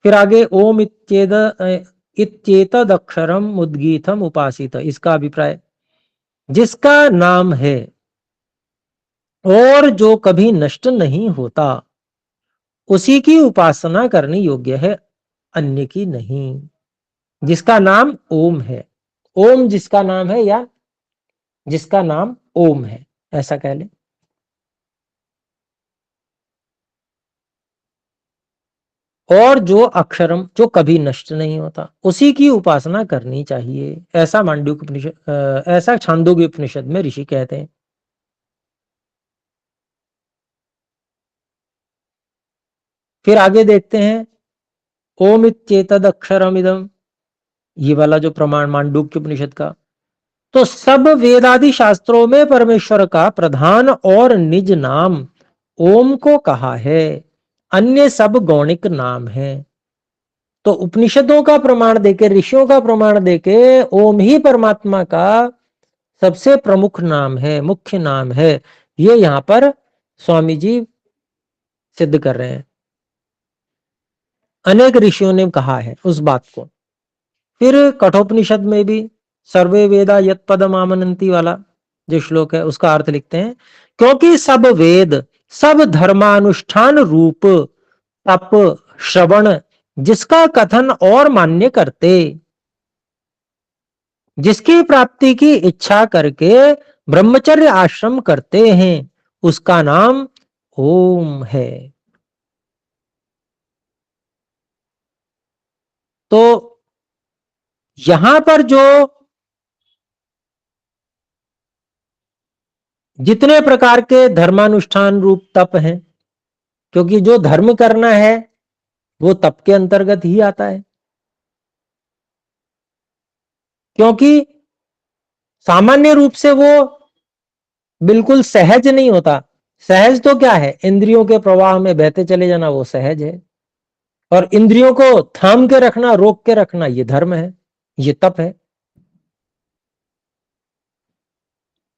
फिर आगे ओम इत्येतद अक्षरम उद्गीतम उपासित, इसका अभिप्राय जिसका नाम है और जो कभी नष्ट नहीं होता, उसी की उपासना करनी योग्य है, अन्य की नहीं। जिसका नाम ओम है, ओम जिसका नाम है या जिसका नाम ओम है, ऐसा कह ले। और जो अक्षरम, जो कभी नष्ट नहीं होता, उसी की उपासना करनी चाहिए, ऐसा मांडूक्य उपनिषद, ऐसा छांदोग्य उपनिषद में ऋषि कहते हैं। फिर आगे देखते हैं, ओम इत्येतद अक्षरम इदम, ये वाला जो प्रमाण मांडूक्य उपनिषद का, तो सब वेदादि शास्त्रों में परमेश्वर का प्रधान और निज नाम ओम को कहा है, अन्य सब गौणिक नाम है। तो उपनिषदों का प्रमाण देके, ऋषियों का प्रमाण देके ओम ही परमात्मा का सबसे प्रमुख नाम है, मुख्य नाम है। ये यहां पर स्वामी जी सिद्ध कर रहे हैं। अनेक ऋषियों ने कहा है उस बात को। फिर कठोपनिषद में भी सर्वे वेदा यत पदम आमनंती वाला जो श्लोक है उसका अर्थ लिखते हैं, क्योंकि सब वेद सब धर्मानुष्ठान रूप तप श्रवण जिसका कथन और मान्य करते, जिसकी प्राप्ति की इच्छा करके ब्रह्मचर्य आश्रम करते हैं, उसका नाम ओम है। तो यहां पर जो जितने प्रकार के धर्मानुष्ठान रूप तप हैं, क्योंकि जो धर्म करना है वो तप के अंतर्गत ही आता है, क्योंकि सामान्य रूप से वो बिल्कुल सहज नहीं होता। सहज तो क्या है, इंद्रियों के प्रवाह में बहते चले जाना वो सहज है, और इंद्रियों को थाम के रखना, रोक के रखना, ये धर्म है, ये तप है।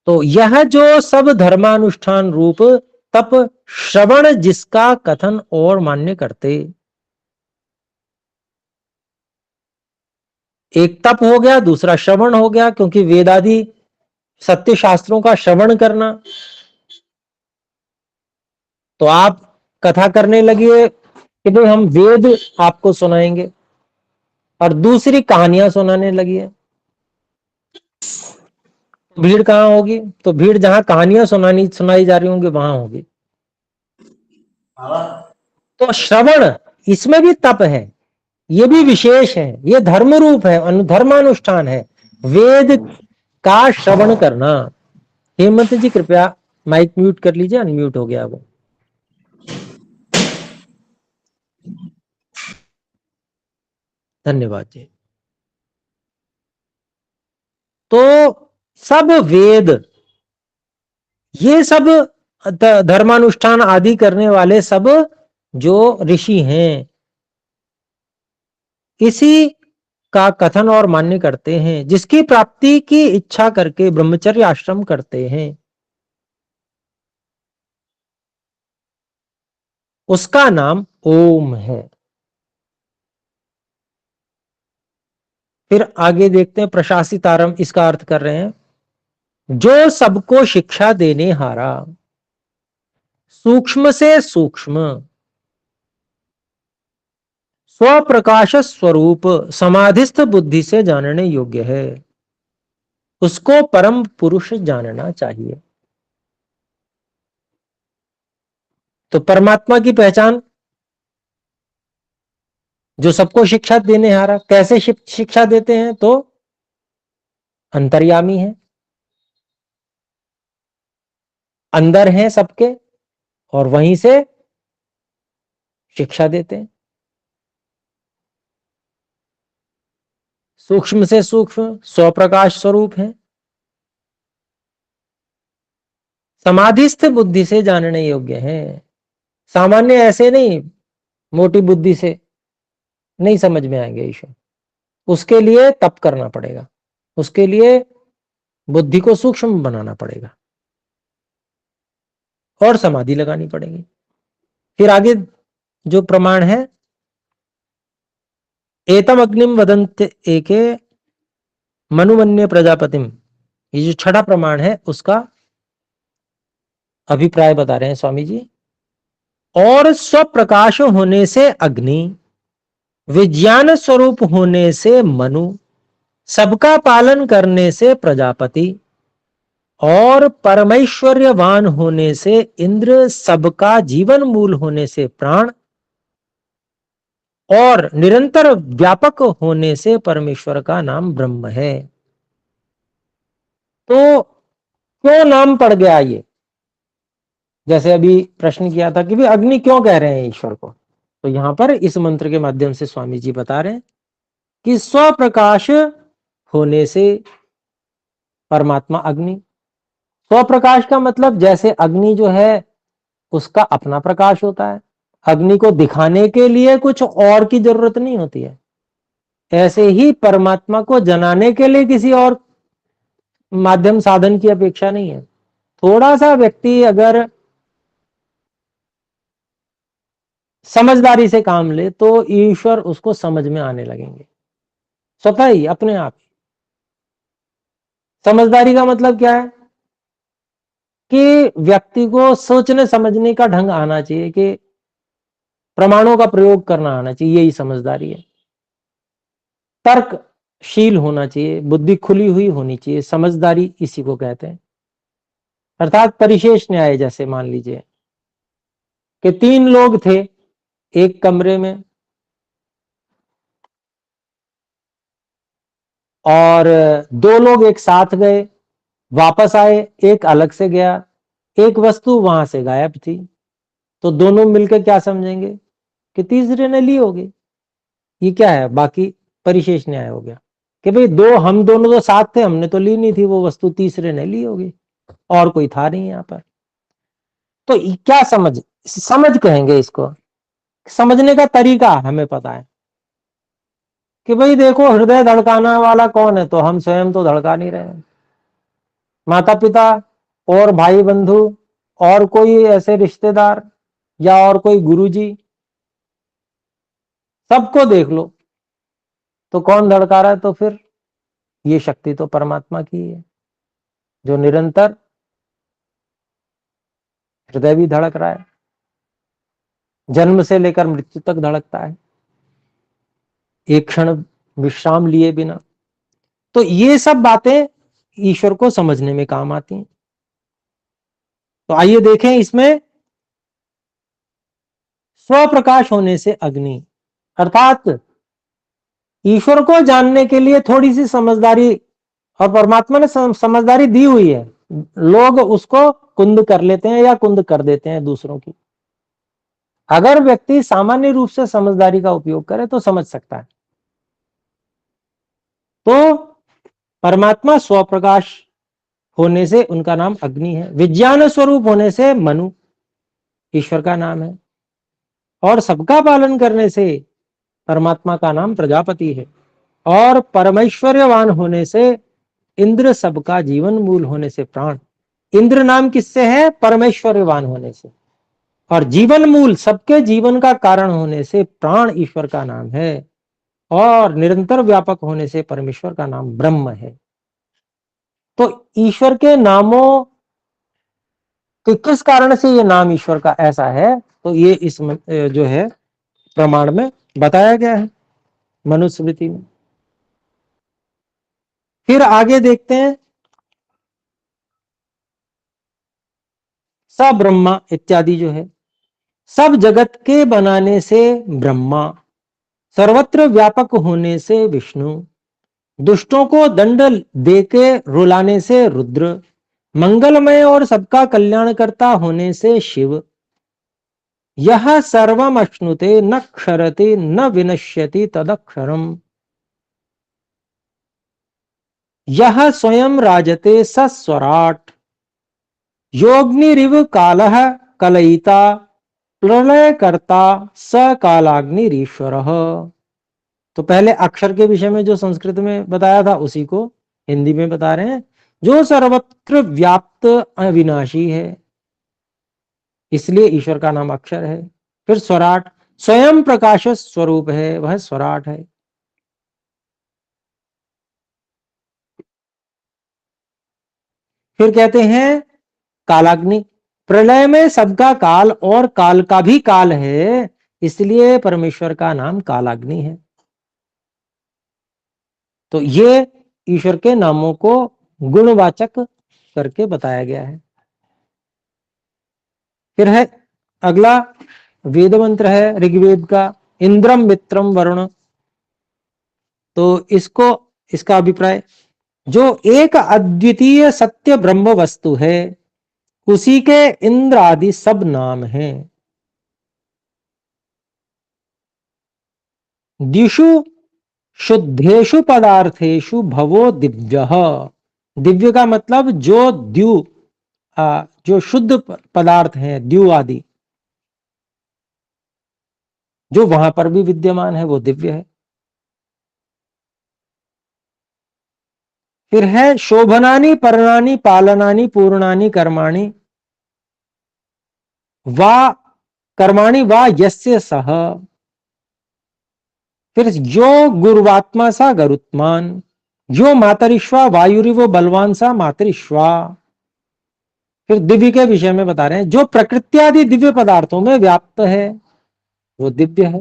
तो यह जो सब धर्मानुष्ठान रूप तप श्रवण जिसका कथन और मान्य करते, एक तप हो गया, दूसरा श्रवण हो गया, क्योंकि वेदादि सत्य शास्त्रों का श्रवण करना। तो आप कथा करने लगिए कि भाई हम वेद आपको सुनाएंगे, और दूसरी कहानियां सुनाने लगी है, भीड़ कहां होगी? तो भीड़ जहां कहानियां सुनाई जा रही होंगी वहां होगी। तो श्रवण इसमें भी तप है, ये भी विशेष है, ये धर्म रूप है, धर्मानुष्ठान है, वेद का श्रवण करना। हेमंत जी कृपया माइक म्यूट कर लीजिए, अनम्यूट हो गया वो। धन्यवाद जी। तो सब वेद, ये सब धर्मानुष्ठान आदि करने वाले सब जो ऋषि हैं, इसी का कथन और मान्य करते हैं, जिसकी प्राप्ति की इच्छा करके ब्रह्मचर्य आश्रम करते हैं, उसका नाम ओम है। फिर आगे देखते हैं, प्रशासितारम इसका अर्थ कर रहे हैं, जो सबको शिक्षा देने हारा, सूक्ष्म से सूक्ष्म स्वप्रकाश स्वरूप समाधिस्थ बुद्धि से जानने योग्य है, उसको परम पुरुष जानना चाहिए। तो परमात्मा की पहचान, जो सबको शिक्षा देने हारा, कैसे शिक्षा देते हैं? तो अंतर्यामी है, अंदर हैं सबके, और वहीं से शिक्षा देते हैं। सूक्ष्म से सूक्ष्म स्वप्रकाश स्वरूप है, समाधिस्थ बुद्धि से जानने योग्य है। सामान्य ऐसे नहीं, मोटी बुद्धि से नहीं समझ में आएंगे ईश्वर, उसके लिए तप करना पड़ेगा, उसके लिए बुद्धि को सूक्ष्म बनाना पड़ेगा और समाधि लगानी पड़ेगी। फिर आगे जो प्रमाण है, एतम अग्निम वदंत एके मनुमन्य प्रजापतिम, ये जो छठा प्रमाण है उसका अभिप्राय बता रहे हैं स्वामी जी। और स्वप्रकाश होने से अग्नि, विज्ञान स्वरूप होने से मनु, सबका पालन करने से प्रजापति, और परमेश्वर्यवान होने से इंद्र, सबका जीवन मूल होने से प्राण, और निरंतर व्यापक होने से परमेश्वर का नाम ब्रह्म है। तो क्यों नाम पड़ गया ये? जैसे अभी प्रश्न किया था कि भी अग्नि क्यों कह रहे हैं ईश्वर को, तो यहां पर इस मंत्र के माध्यम से स्वामी जी बता रहे हैं कि स्वप्रकाश होने से परमात्मा अग्नि। स्वप्रकाश का मतलब जैसे अग्नि जो है उसका अपना प्रकाश होता है, अग्नि को दिखाने के लिए कुछ और की जरूरत नहीं होती है, ऐसे ही परमात्मा को जनाने के लिए किसी और माध्यम साधन की अपेक्षा नहीं है। थोड़ा सा व्यक्ति अगर समझदारी से काम ले तो ईश्वर उसको समझ में आने लगेंगे स्वतः ही, अपने आप ही। समझदारी का मतलब क्या है कि व्यक्ति को सोचने समझने का ढंग आना चाहिए, कि प्रमाणों का प्रयोग करना आना चाहिए, यही समझदारी है। तर्कशील होना चाहिए, बुद्धि खुली हुई होनी चाहिए, समझदारी इसी को कहते हैं। अर्थात परिशेष न्याय, जैसे मान लीजिए कि 3 लोग थे एक कमरे में और 2 लोग एक साथ गए, वापस आए, एक अलग से गया, एक वस्तु वहां से गायब थी, तो दोनों मिलकर क्या समझेंगे कि तीसरे ने ली होगी। ये क्या है, बाकी परिशेष न्याय हो गया कि भाई हम दोनों तो साथ थे, हमने तो ली नहीं थी वो वस्तु, तीसरे ने ली होगी, और कोई था नहीं यहां पर। तो क्या समझ कहेंगे इसको, समझने का तरीका हमें पता है कि भाई देखो हृदय धड़काना वाला कौन है, तो हम स्वयं तो धड़का नहीं रहे, माता पिता और भाई बंधु और कोई ऐसे रिश्तेदार या और कोई गुरुजी, सबको देख लो तो कौन धड़का रहा है, तो फिर ये शक्ति तो परमात्मा की है जो निरंतर हृदय भी धड़क रहा है, जन्म से लेकर मृत्यु तक धड़कता है, एक क्षण विश्राम लिए बिना। तो ये सब बातें ईश्वर को समझने में काम आती हैं। तो आइए देखें इसमें स्वप्रकाश होने से अग्नि, अर्थात ईश्वर को जानने के लिए थोड़ी सी समझदारी, और परमात्मा ने समझदारी दी हुई है, लोग उसको कुंद कर लेते हैं या कुंद कर देते हैं दूसरों की। अगर व्यक्ति सामान्य रूप से समझदारी का उपयोग करे तो समझ सकता है। तो परमात्मा स्वप्रकाश होने से उनका नाम अग्नि है, विज्ञान स्वरूप होने से मनु ईश्वर का नाम है, और सबका पालन करने से परमात्मा का नाम प्रजापति है, और परमेश्वर्यवान होने से इंद्र, सबका जीवन मूल होने से प्राण। इंद्र नाम किससे है, परमेश्वर्यवान होने से, और जीवन मूल सबके जीवन का कारण होने से प्राण ईश्वर का नाम है, और निरंतर व्यापक होने से परमेश्वर का नाम ब्रह्म है। तो ईश्वर के नामों कि किस कारण से ये नाम ईश्वर का ऐसा है, तो ये इस जो है प्रमाण में बताया गया है, मनुस्मृति में। फिर आगे देखते हैं, स ब्रह्मा इत्यादि जो है, सब जगत के बनाने से ब्रह्मा, सर्वत्र व्यापक होने से विष्णु, दुष्टों को दंड देके रुलाने से रुद्र, मंगलमय और सबका कल्याण करता होने से शिव, यह सर्वम अश्नुते न क्षरति न विनश्यति तदक्षरम, यह स्वयं राजते सस्वराट, योग्निरिव कालः कलयिता प्रलय करता स कालाग्निरीश्वर। तो पहले अक्षर के विषय में जो संस्कृत में बताया था उसी को हिंदी में बता रहे हैं, जो सर्वत्र व्याप्त अविनाशी है, इसलिए ईश्वर का नाम अक्षर है। फिर स्वराट, स्वयं प्रकाश स्वरूप है, वह स्वराट है। फिर कहते हैं कालाग्नि, प्रलय में सबका काल और काल का भी काल है, इसलिए परमेश्वर का नाम कालाग्नि है। तो ये ईश्वर के नामों को गुणवाचक करके बताया गया है। फिर है अगला वेद मंत्र है ऋग्वेद का, इंद्रम मित्रम वरुण। तो इसका अभिप्राय, जो एक अद्वितीय सत्य ब्रह्म वस्तु है उसी के इंद्र आदि सब नाम हैं। दिशु शुद्धेषु पदार्थेषु भवो दिव्यः, दिव्य का मतलब जो द्यू जो शुद्ध पदार्थ हैं, द्यू आदि, जो वहां पर भी विद्यमान है, वो दिव्य है। फिर है शोभनानि पर्णानि पालनानि पूर्णानि कर्माणि वा कर्माणि वा यस्य सह। फिर जो गुरुवात्मा सा गरुत्मान, जो मातरिश्वा वायुरिव बलवान सा मातरिश्वा। फिर दिव्य के विषय में बता रहे हैं, जो प्रकृत्यादि दिव्य पदार्थों में व्याप्त है वो दिव्य है,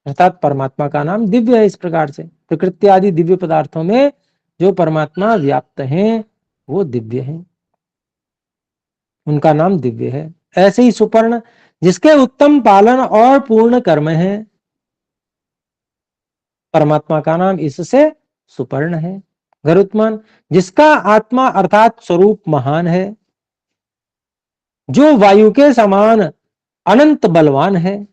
अर्थात परमात्मा का नाम दिव्य है। इस प्रकार से प्रकृत्यादि दिव्य पदार्थों में जो परमात्मा व्याप्त हैं वो दिव्य हैं, उनका नाम दिव्य है। ऐसे ही सुपर्ण, जिसके उत्तम पालन और पूर्ण कर्म है, परमात्मा का नाम इससे सुपर्ण है। गरुत्मान, जिसका आत्मा अर्थात स्वरूप महान है, जो वायु के समान अनंत बलवान है,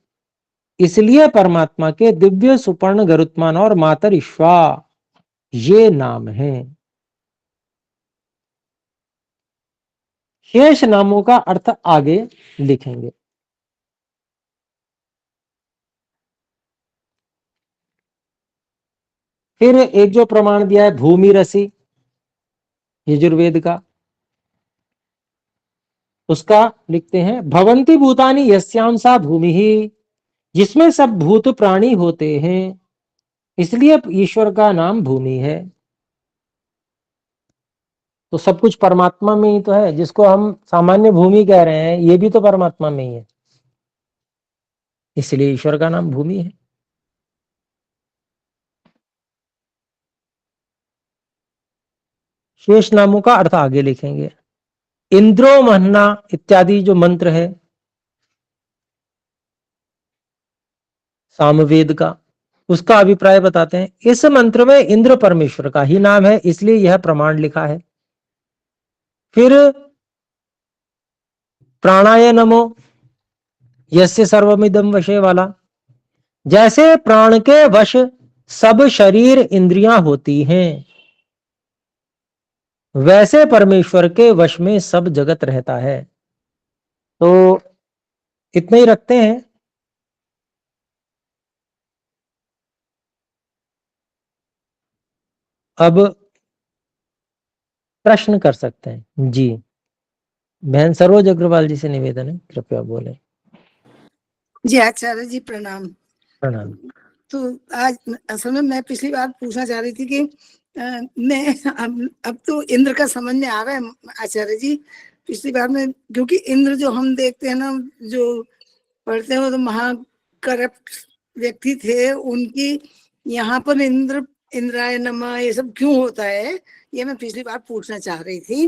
इसलिए परमात्मा के दिव्य सुपर्ण गरुत्मान और मातरिश्वा ये नाम है। शेष नामों का अर्थ आगे लिखेंगे। फिर एक जो प्रमाण दिया है भूमि रसी यजुर्वेद का, उसका लिखते हैं, भवंती भूतानि यस्यां सा भूमि ही, जिसमें सब भूत प्राणी होते हैं, इसलिए ईश्वर का नाम भूमि है। तो सब कुछ परमात्मा में ही तो है, जिसको हम सामान्य भूमि कह रहे हैं ये भी तो परमात्मा में ही है, इसलिए ईश्वर का नाम भूमि है। शेष नामों का अर्थ आगे लिखेंगे। इंद्रो महना इत्यादि जो मंत्र है सामवेद का, उसका अभिप्राय बताते हैं। इस मंत्र में इंद्र परमेश्वर का ही नाम है, इसलिए यह प्रमाण लिखा है। फिर प्राणाय नमो यस्य सर्वमिदं वशे वाला, जैसे प्राण के वश सब शरीर इंद्रियां होती हैं, वैसे परमेश्वर के वश में सब जगत रहता है। तो इतना ही रखते हैं। अब प्रश्न कर सकते हैं जी। बहन सरोज अग्रवाल जी से निवेदन है, कृपया बोले। जी आचार्य जी प्रणाम। प्रणाम। तो आज असल में मैं पिछली बार पूछना चाह रही थी कि मैं अब तो इंद्र का समझ में आ रहा है आचार्य जी। पिछली बार में क्योंकि इंद्र जो हम देखते हैं ना, जो पढ़ते हैं वो तो महा करप्ट व्यक्ति थे, उनकी यहाँ पर इंद्राय नमः ये सब क्यों होता है, ये मैं पिछली बार पूछना चाह रही थी।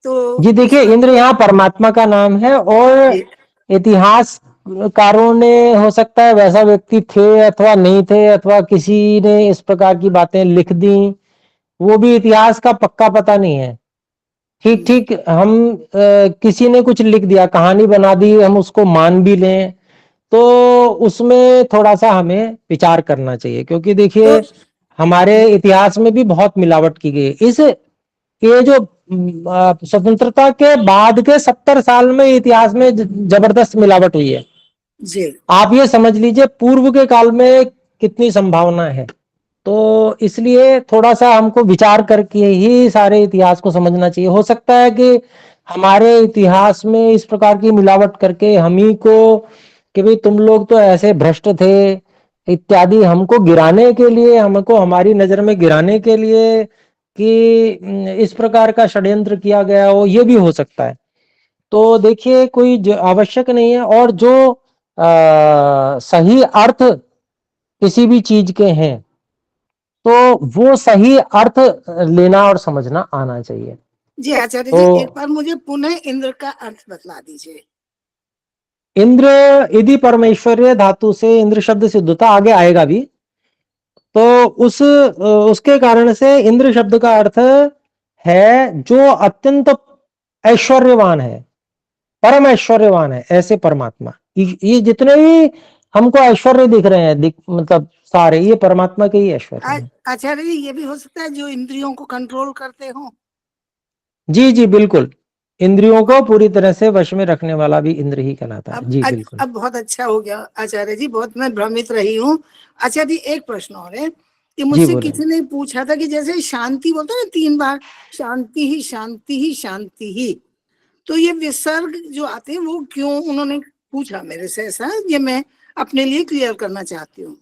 तो जी देखिए, इंद्र यहाँ परमात्मा का नाम है, और इतिहासकारों ने हो सकता है वैसा व्यक्ति थे अथवा नहीं थे, अथवा किसी ने इस प्रकार की बातें लिख दी, वो भी इतिहास का पक्का पता नहीं है। ठीक ठीक हम किसी ने कुछ लिख दिया, कहानी बना दी, हम उसको मान भी लें, तो उसमें थोड़ा सा हमें विचार करना चाहिए। क्योंकि देखिए हमारे इतिहास में भी बहुत मिलावट की गई। ये जो स्वतंत्रता के बाद के 70 साल में इतिहास में जबरदस्त मिलावट हुई है जी। आप ये समझ लीजिए पूर्व के काल में कितनी संभावना है। तो इसलिए थोड़ा सा हमको विचार करके ही सारे इतिहास को समझना चाहिए। हो सकता है कि हमारे इतिहास में इस प्रकार की मिलावट करके हम ही को कि भाई तुम लोग तो ऐसे भ्रष्ट थे इत्यादि, हमको गिराने के लिए, हमको हमारी नजर में गिराने के लिए कि इस प्रकार का षड्यंत्र किया गया हो, ये भी हो सकता है। तो देखिए कोई आवश्यक नहीं है, और जो सही अर्थ किसी भी चीज के हैं तो वो सही अर्थ लेना और समझना आना चाहिए। जी आचार्य जी, एक बार मुझे पुनः इंद्र का अर्थ बतला दीजिए। इंद्र यदि परमेश्वर्य धातु से इंद्र शब्द सिद्ध होता, आगे आएगा भी, तो उसके कारण से इंद्र शब्द का अर्थ है जो अत्यंत ऐश्वर्यवान है, परम ऐश्वर्यवान है, ऐसे परमात्मा। ये जितने भी हमको ऐश्वर्य दिख रहे हैं, मतलब सारे ये परमात्मा के ही ऐश्वर्य है। आचार्य जी, ये भी हो सकता है जो इंद्रियों को कंट्रोल करते हो। जी जी बिल्कुल, इंद्रियों को पूरी तरह से वश में रखने वाला भी इंद्र ही कहलाता है। जी बिल्कुल। अब बहुत अच्छा हो गया आचार्य जी, बहुत मैं भ्रमित रही हूँ। अच्छा जी, एक प्रश्न और है कि मुझसे बोलें। किसी ने पूछा था कि जैसे शांति बोलते हैं ना 3 बार, शांति ही शांति ही शांति ही, तो ये विसर्ग जो आते हैं वो क्यों, उन्होंने पूछा मेरे से ऐसा, ये मैं अपने लिए क्लियर करना चाहती हूँ।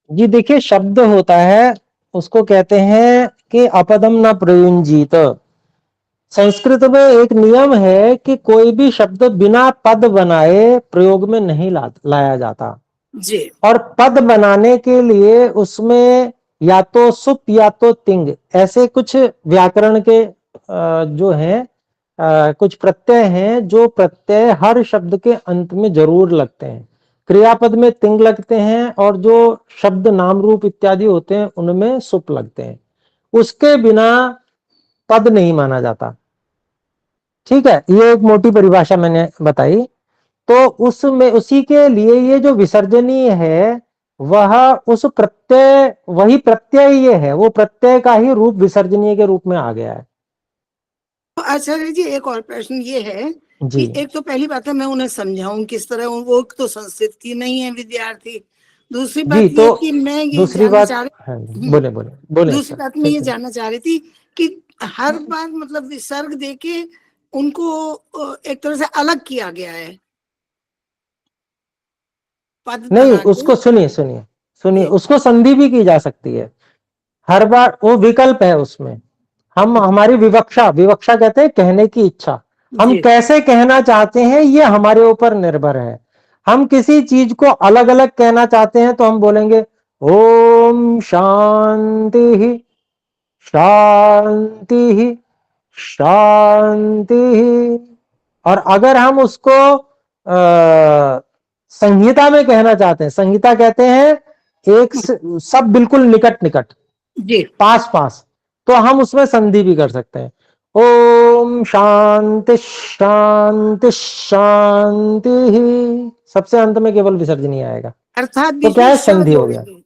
जी देखिए, शब्द होता है उसको कहते हैं कि अपदम न प्रयुंजीत। संस्कृत में एक नियम है कि कोई भी शब्द बिना पद बनाए प्रयोग में नहीं लाया जाता जी। और पद बनाने के लिए उसमें या तो सुप या तो तिंग ऐसे कुछ व्याकरण के जो हैं कुछ प्रत्यय हैं, जो प्रत्यय हर शब्द के अंत में जरूर लगते हैं। क्रियापद में तिंग लगते हैं और जो शब्द नाम रूप इत्यादि होते हैं उनमें सुप लगते हैं। उसके बिना पद नहीं माना जाता। ठीक है, ये एक मोटी परिभाषा मैंने बताई। तो उसमें उसी के लिए ये जो विसर्जनीय है वह उस प्रत्यय, वही प्रत्यय ये है, वो प्रत्यय का ही रूप विसर्जनीय के रूप में आ गया है। आचार्य जी एक और प्रश्न ये है जी कि एक तो पहली बात है मैं उन्हें समझाऊं किस तरह, वो तो संस्कृत की नहीं है विद्यार्थी। दूसरी जी बात ये तो कि मैं ये दूसरी जानना बात, चाह हाँ रही बोले बोले बोले दूसरी सर, बात मैं फिर ये से। जानना चाह रही थी कि हर बार मतलब विसर्ग देके उनको एक तरह से अलग किया गया है पद नहीं, बना के। उसको सुनिए सुनिए सुनिए, जी उसको संधि भी की जा सकती है। हर बार वो विकल्प है उसमें। हम हमारी विवक्षा, विवक्षा कहते हैं कहने की इच्छा, हम जी कैसे कहना चाहते हैं ये हमारे ऊपर निर्भर है। हम किसी चीज को अलग अलग कहना चाहते हैं तो हम बोलेंगे ओम शांति शांति शांति। और अगर हम उसको संहिता में कहना चाहते हैं, संहिता कहते हैं एक सब बिल्कुल निकट निकट, जी पास पास, तो हम उसमें संधि भी कर सकते हैं। ओम शांति शांति शांति ही, सबसे अंत में केवल विसर्जन ही आएगा। अर्थात तो बीच क्या में है, श संधि हो गया। जोड़ेंगे,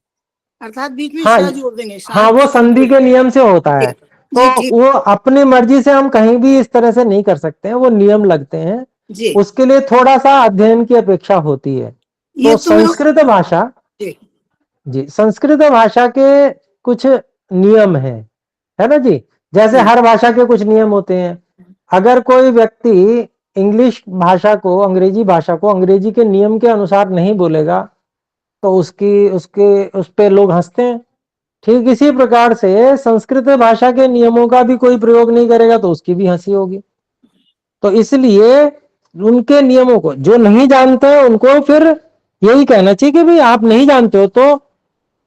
अर्थात बीच में हाँ श जोड़ देंगे, हाँ, वो शांति संधि के नियम से होता है। जी तो ठीक वो अपनी मर्जी से हम कहीं भी इस तरह से नहीं कर सकते हैं, वो नियम लगते हैं। जी। उसके लिए थोड़ा सा अध्ययन की अपेक्षा होती है। ये तो तो मैं संस्कृत भाषा, जी जी संस्कृत भाषा के कुछ नियम हैं, है ना जी। जैसे हर भाषा के कुछ नियम होते हैं। अगर कोई व्यक्ति इंग्लिश भाषा को, अंग्रेजी भाषा को अंग्रेजी के नियम के अनुसार नहीं बोलेगा तो उसकी उसके उस पे लोग हंसते हैं। ठीक इसी प्रकार से संस्कृत भाषा के नियमों का भी कोई प्रयोग नहीं करेगा तो उसकी भी हंसी होगी। तो इसलिए उनके नियमों को जो नहीं जानते हैं उनको फिर यही कहना चाहिए कि भाई आप नहीं जानते हो तो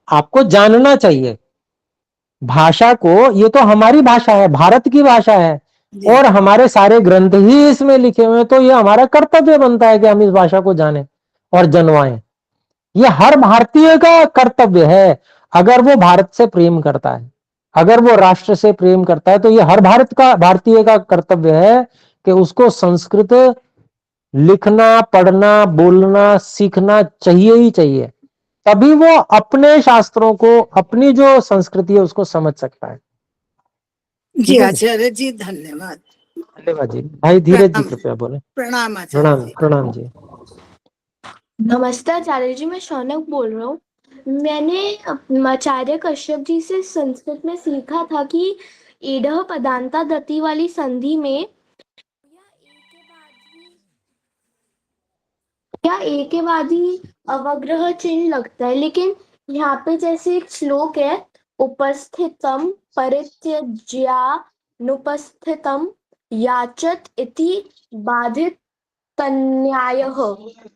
आपको जानना चाहिए भाषा को। ये तो हमारी भाषा है, भारत की भाषा है जी और हमारे सारे ग्रंथ ही इसमें लिखे हुए हैं, तो ये हमारा कर्तव्य बनता है कि हम इस भाषा को जानें और जनवाएं। ये हर भारतीय का कर्तव्य है। अगर वो भारत से प्रेम करता है, अगर वो राष्ट्र से प्रेम करता है, तो ये हर भारतीय का कर्तव्य है कि उसको संस्कृत लिखना, पढ़ना, बोलना सीखना चाहिए ही चाहिए। तभी वो अपने शास्त्रों को, अपनी जो संस्कृति है उसको समझ सकता है। जी ठीक है जी, आचार्य जी धन्यवाद। धन्यवाद जी। भाई धीरज जी प्रणाम, कृपया बोले। प्रणाम आचार्य प्रणाम जी। प्रणाम जी। नमस्ते आचार्य जी, मैं शौनक बोल रहा हूँ। मैंने आचार्य कश्यप जी से संस्कृत में सीखा था कि ईडह पदांता दति वाली संधि में या एक के बाद ही अवग्रह चिन्ह लगता है, लेकिन यहाँ पे जैसे एक श्लोक है, उपस्थितम परित्यज्यानुपस्थितम याचत इति बाधित तन्यायः,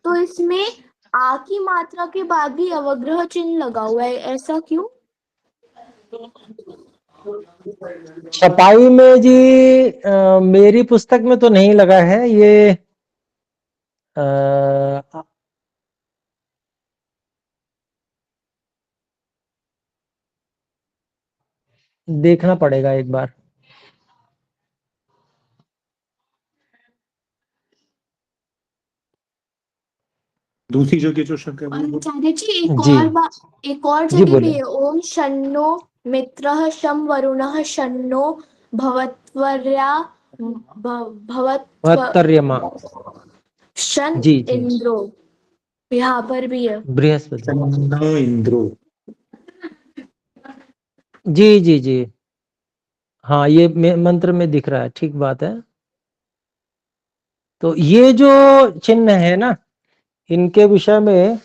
तो इसमें आ की मात्रा के बाद भी अवग्रह चिन्ह लगा हुआ है, ऐसा क्यों? छपाई में जी मेरी पुस्तक में तो नहीं लगा है ये। देखना पड़ेगा एक बार। दूसरी जगह जो शंका है वो बोलो। आचार्य जी जी एक और जी जगह भी बोले। है, ओम शन्नो मित्रः शं वरुणः शन्नो भवत्वर्या भवत्व भवत्तर्यमा। शन जी जी, इंद्रो, यहाँ पर भी है। बृहस्पति। न इंद्रो। जी जी जी, हाँ ये मंत्र में दिख रहा है, ठीक बात है। तो ये जो चिन्ह है ना, इनके विषय में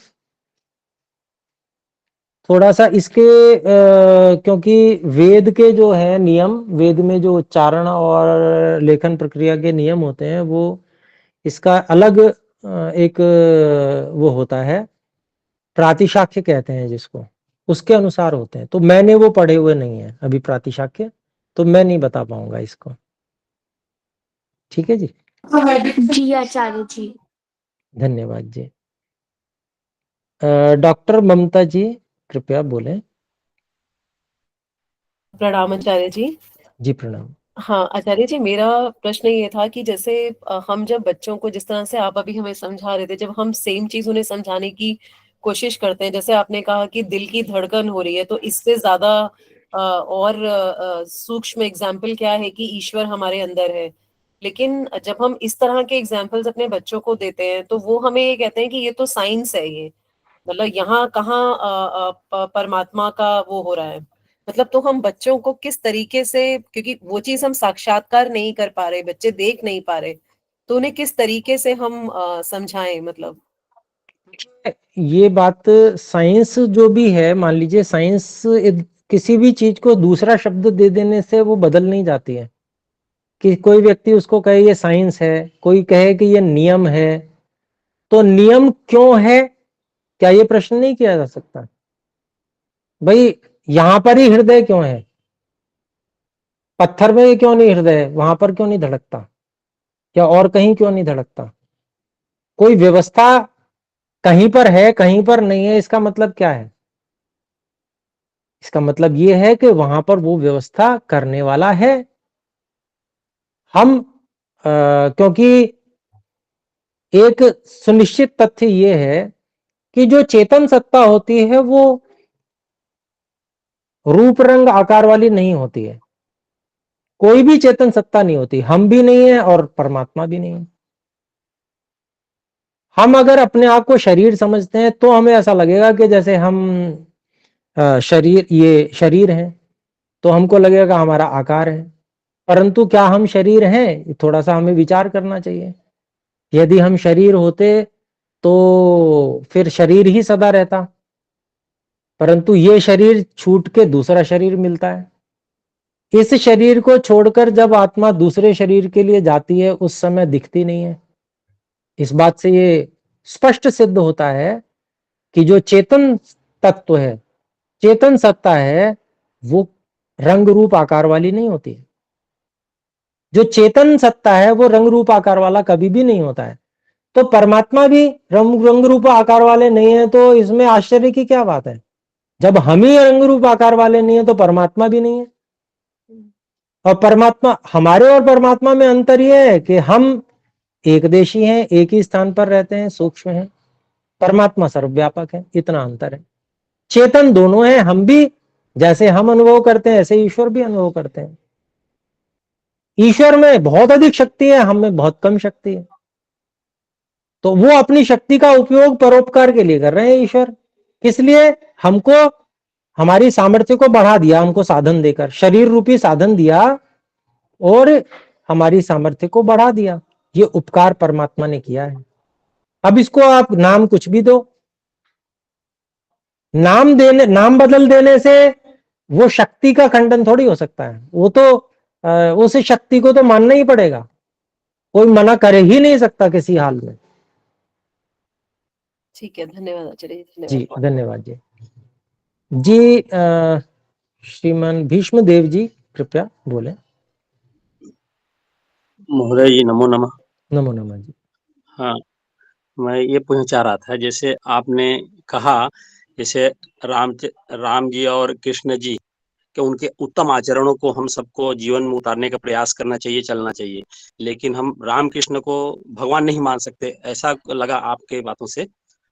थोड़ा सा इसके क्योंकि वेद के जो है नियम, वेद में जो उच्चारण और लेखन प्रक्रिया के नियम होते हैं, वो इसका अलग एक वो होता है, प्रातिशाख्य कहते हैं जिसको, उसके अनुसार होते हैं। तो मैंने वो पढ़े हुए नहीं है अभी प्रातिशाख्य, तो मैं नहीं बता पाऊंगा इसको। ठीक है जी, जी आचार्य जी। धन्यवाद जी। डॉक्टर ममता जी कृपया बोलें। प्रणाम आचार्य जी। जी प्रणाम। हाँ आचार्य जी, मेरा प्रश्न ये था कि जैसे हम जब बच्चों को, जिस तरह से आप अभी हमें समझा रहे थे, जब हम सेम चीज उन्हें समझाने की कोशिश करते हैं, जैसे आपने कहा कि दिल की धड़कन हो रही है, तो इससे ज्यादा और सूक्ष्म एग्जाम्पल क्या है कि ईश्वर हमारे अंदर है। लेकिन जब हम इस तरह के एग्जाम्पल्स अपने बच्चों को देते हैं, तो वो हमें ये कहते हैं कि ये तो साइंस है, ये मतलब यहाँ कहाँ परमात्मा का वो हो रहा है। मतलब तो हम बच्चों को किस तरीके से, क्योंकि वो चीज हम साक्षात्कार नहीं कर पा रहे, बच्चे देख नहीं पा रहे, तो उन्हें किस तरीके से हम समझाएं मतलब। ये बात साइंस जो भी है, मान लीजिए साइंस किसी भी चीज को दूसरा शब्द दे देने से वो बदल नहीं जाती है। कि कोई व्यक्ति उसको कहे ये साइंस है, कोई कहे कि ये नियम है, तो नियम क्यों है, क्या ये प्रश्न नहीं किया जा सकता? भाई यहां पर ही हृदय क्यों है, पत्थर में क्यों नहीं हृदय, वहां पर क्यों नहीं धड़कता, या और कहीं क्यों नहीं धड़कता? कोई व्यवस्था कहीं पर है कहीं पर नहीं है, इसका मतलब क्या है? इसका मतलब ये है कि वहां पर वो व्यवस्था करने वाला है। हम क्योंकि एक सुनिश्चित तथ्य ये है कि जो चेतन सत्ता होती है वो रूप रंग आकार वाली नहीं होती है। कोई भी चेतन सत्ता नहीं होती, हम भी नहीं है और परमात्मा भी नहीं है। हम अगर अपने आप को शरीर समझते हैं तो हमें ऐसा लगेगा कि जैसे हम शरीर, ये शरीर है, तो हमको लगेगा हमारा आकार है। परंतु क्या हम शरीर हैं, थोड़ा सा हमें विचार करना चाहिए। यदि हम शरीर होते तो फिर शरीर ही सदा रहता, परंतु ये शरीर छूट के दूसरा शरीर मिलता है। इस शरीर को छोड़कर जब आत्मा दूसरे शरीर के लिए जाती है, उस समय दिखती नहीं है। इस बात से ये स्पष्ट सिद्ध होता है कि जो चेतन तत्व है, चेतन सत्ता है, वो रंग रूप आकार वाली नहीं होती है। जो चेतन सत्ता है वो रंग रूप आकार वाला कभी भी नहीं होता है। तो परमात्मा भी रंग रूप आकार वाले नहीं है, तो इसमें आश्चर्य की क्या बात है? जब हम ही रंग रूप आकार वाले नहीं है तो परमात्मा भी नहीं है। और परमात्मा, हमारे और परमात्मा में अंतर यह है कि हम एकदेशी हैं, एक ही स्थान पर रहते हैं, सूक्ष्म हैं। परमात्मा सर्वव्यापक है, इतना अंतर है। चेतन दोनों हैं, हम भी जैसे हम अनुभव करते हैं ऐसे ईश्वर भी अनुभव करते हैं। ईश्वर में बहुत अधिक शक्ति है, हम में बहुत कम शक्ति है। तो वो अपनी शक्ति का उपयोग परोपकार के लिए कर रहे हैं ईश्वर। इसलिए हमको हमारी सामर्थ्य को बढ़ा दिया, हमको साधन देकर, शरीर रूपी साधन दिया और हमारी सामर्थ्य को बढ़ा दिया। ये उपकार परमात्मा ने किया है। अब इसको आप नाम कुछ भी दो, नाम बदल देने से वो शक्ति का खंडन थोड़ी हो सकता है। वो तो उस शक्ति को तो मानना ही पड़ेगा, कोई मना करे ही नहीं सकता किसी हाल में। ठीक है, धन्यवाद आचार्य जी, जी धन्यवाद। धन्यवाद जी। जी श्रीमान भीष्म देव जी कृपया बोले। महोदय जी नमो नमः। नमो नमः जी। हाँ, मैं ये पूछना चाह रहा था, जैसे आपने कहा जैसे राम जी और कृष्ण जी कि उनके उत्तम आचरणों को हम सबको जीवन में उतारने का प्रयास करना चाहिए, चलना चाहिए, लेकिन हम राम कृष्ण को भगवान नहीं मान सकते, ऐसा लगा आपके बातों से।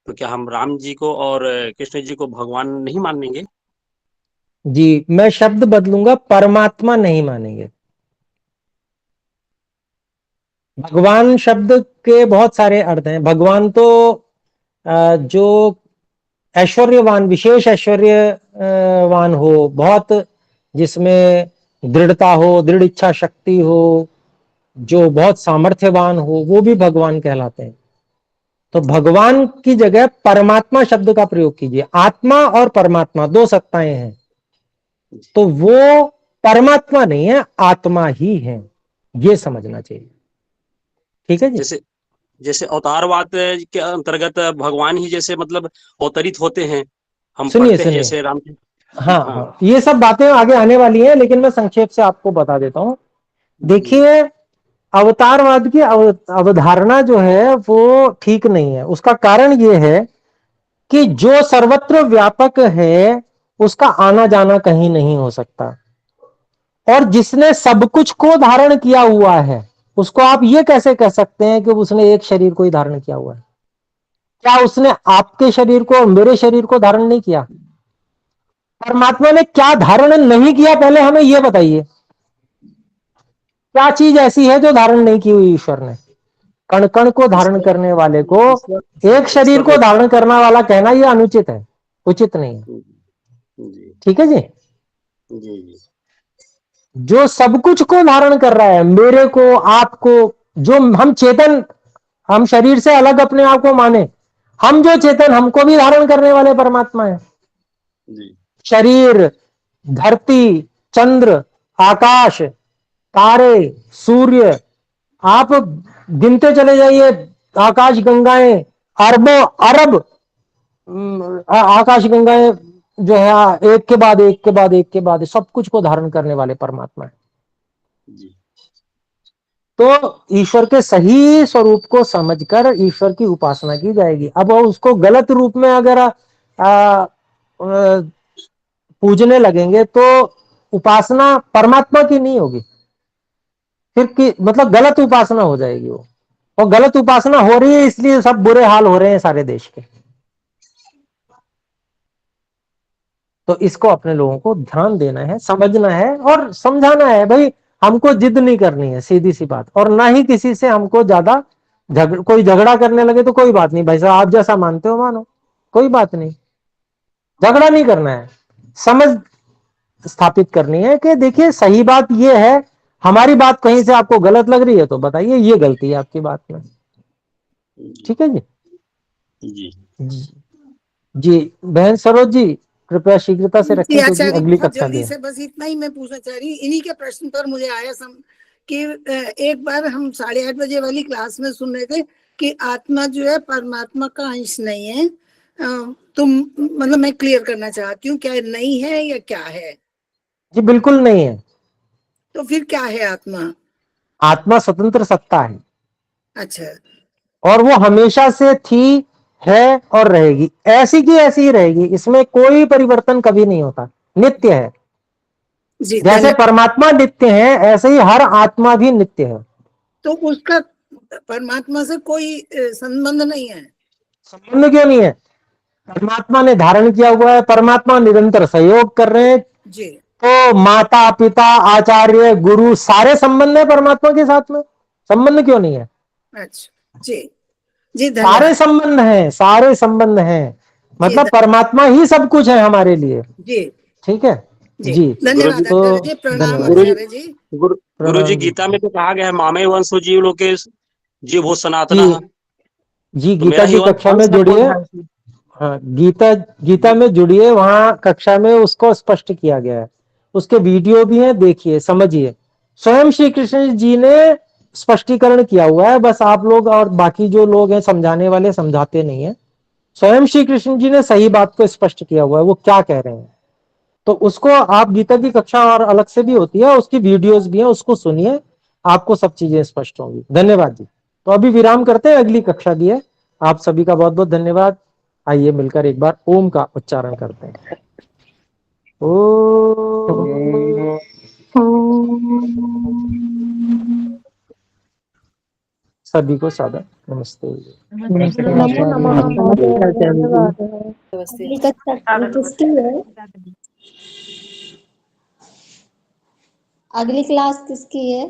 तो क्या हम राम जी को और कृष्ण जी को भगवान नहीं मानेंगे? जी मैं शब्द बदलूंगा, परमात्मा नहीं मानेंगे। भगवान शब्द के बहुत सारे अर्थ हैं। भगवान तो जो ऐश्वर्यवान, विशेष ऐश्वर्यवान हो, बहुत जिसमें दृढ़ता हो, दृढ़ इच्छा शक्ति हो, जो बहुत सामर्थ्यवान हो, वो भी भगवान कहलाते हैं। तो भगवान की जगह परमात्मा शब्द का प्रयोग कीजिए। आत्मा और परमात्मा दो सत्ताएं हैं, तो वो परमात्मा नहीं है, आत्मा ही है, ये समझना चाहिए। ठीक है जी। जैसे जैसे अवतारवाद के अंतर्गत भगवान ही जैसे मतलब अवतरित होते हैं, हम सुनिए पढ़ते हैं सुनिए, जैसे राम। हाँ हाँ, ये सब बातें आगे आने वाली हैं, लेकिन मैं संक्षेप से आपको बता देता हूं। देखिए, अवतारवाद की अवधारणा जो है वो ठीक नहीं है। उसका कारण ये है कि जो सर्वत्र व्यापक है उसका आना जाना कहीं नहीं हो सकता, और जिसने सब कुछ को धारण किया हुआ है उसको आप ये कैसे कह सकते हैं कि उसने एक शरीर को ही धारण किया हुआ है? क्या उसने आपके शरीर को और मेरे शरीर को धारण नहीं किया? परमात्मा ने क्या धारण नहीं किया, पहले हमें यह बताइए। क्या चीज ऐसी है जो धारण नहीं की हुई ईश्वर ने? कण कण को धारण करने वाले को एक शरीर को धारण करने वाला कहना यह अनुचित है, उचित नहीं है। ठीक है जी। जी। जो सब कुछ को धारण कर रहा है, मेरे को, आपको, जो हम चेतन, हम शरीर से अलग अपने आप को माने, हम जो चेतन, हमको भी धारण करने वाले परमात्मा है। शरीर, धरती, चंद्र, आकाश, तारे, सूर्य, आप गिनते चले जाइए, आकाश गंगाएं, अरबों अरब आकाश गंगाएं जो है, एक के बाद एक के बाद एक के बाद सब कुछ को धारण करने वाले परमात्मा है। तो ईश्वर के सही स्वरूप को समझकर ईश्वर की उपासना की जाएगी। अब उसको गलत रूप में अगर पूजने लगेंगे तो उपासना परमात्मा की नहीं होगी, फिर की मतलब गलत उपासना हो जाएगी वो। और गलत उपासना हो रही है, इसलिए सब बुरे हाल हो रहे हैं सारे देश के। तो इसको अपने लोगों को ध्यान देना है, समझना है और समझाना है। भाई, हमको जिद नहीं करनी है, सीधी सी बात। और ना ही किसी से हमको ज्यादा कोई झगड़ा करने लगे तो कोई बात नहीं, भाई साहब आप जैसा मानते हो मानो, कोई बात नहीं, झगड़ा नहीं करना है। समझ स्थापित करनी है कि देखिए सही बात ये है, हमारी बात कहीं से आपको गलत लग रही है तो बताइए ये गलती है आपकी बात में। ठीक है जी। जी जी, बहन सरोज जी कृपया शीघ्रता से रखें, क्योंकि आचार्य अगली बहुत कक्षा जल्दी में। से बस इतना ही मैं पूछना चाह रही, इन्हीं के प्रश्न पर मुझे आया कि एक बार हम 8:30 बजे वाली क्लास में सुन रहे थे कि आत्मा जो है परमात्मा का अंश नहीं है। तुम मतलब मैं क्लियर करना चाहती हूँ, क्या नहीं है या क्या है? जी बिल्कुल नहीं है। तो फिर क्या है आत्मा? आत्मा स्वतंत्र सत्ता है, अच्छा, और वो हमेशा से थी, है और रहेगी, ऐसी की ऐसी ही रहेगी, इसमें कोई परिवर्तन कभी नहीं होता, नित्य है। जी जैसे परमात्मा नित्य है, ऐसे ही हर आत्मा भी नित्य है। तो उसका परमात्मा से कोई संबंध नहीं है? संबंध क्यों नहीं है? परमात्मा ने धारण किया हुआ है, परमात्मा निरंतर सहयोग कर रहे हैं जी। तो माता पिता आचार्य गुरु सारे संबंध है परमात्मा के साथ में, संबंध क्यों नहीं है? अच्छा जी जी, सारे संबंध हैं, सारे संबंध हैं, मतलब परमात्मा ही सब कुछ है हमारे लिए। जी ठीक है जी। धन्यवाद तो आचार्य जी, प्रणाम धन्यवाद आचार्य जी। गुरु जी, गीता में तो कहा गया है मामे वंशो जीव लोके जीव हो सनातना। जी तो गीता मेरा की ये कक्षा में वंश है, जुड़िए। कौन है? हाँ, गीता में जुड़िए, वहां कक्षा में उसको स्पष्ट किया गया है, उसके वीडियो भी हैं, देखिए समझिए। स्वयं श्री कृष्ण जी ने स्पष्टीकरण किया हुआ है, बस आप लोग और बाकी जो लोग हैं समझाने वाले समझाते नहीं है। स्वयं श्री कृष्ण जी ने सही बात को स्पष्ट किया हुआ है, वो क्या कह रहे हैं। तो उसको आप, गीता की कक्षा और अलग से भी होती है, उसकी वीडियोस भी हैं, उसको सुनिए, आपको सब चीजें स्पष्ट होंगी। धन्यवाद जी। तो अभी विराम करते हैं, अगली कक्षा भी है। आप सभी का बहुत बहुत धन्यवाद। आइए मिलकर एक बार ओम का उच्चारण करते हैं। ओम। सभी को सादर नमस्ते। नमो नमः महोदय, धन्यवाद। नमस्ते। अगली कक्षा किसकी है? अगली क्लास किसकी है?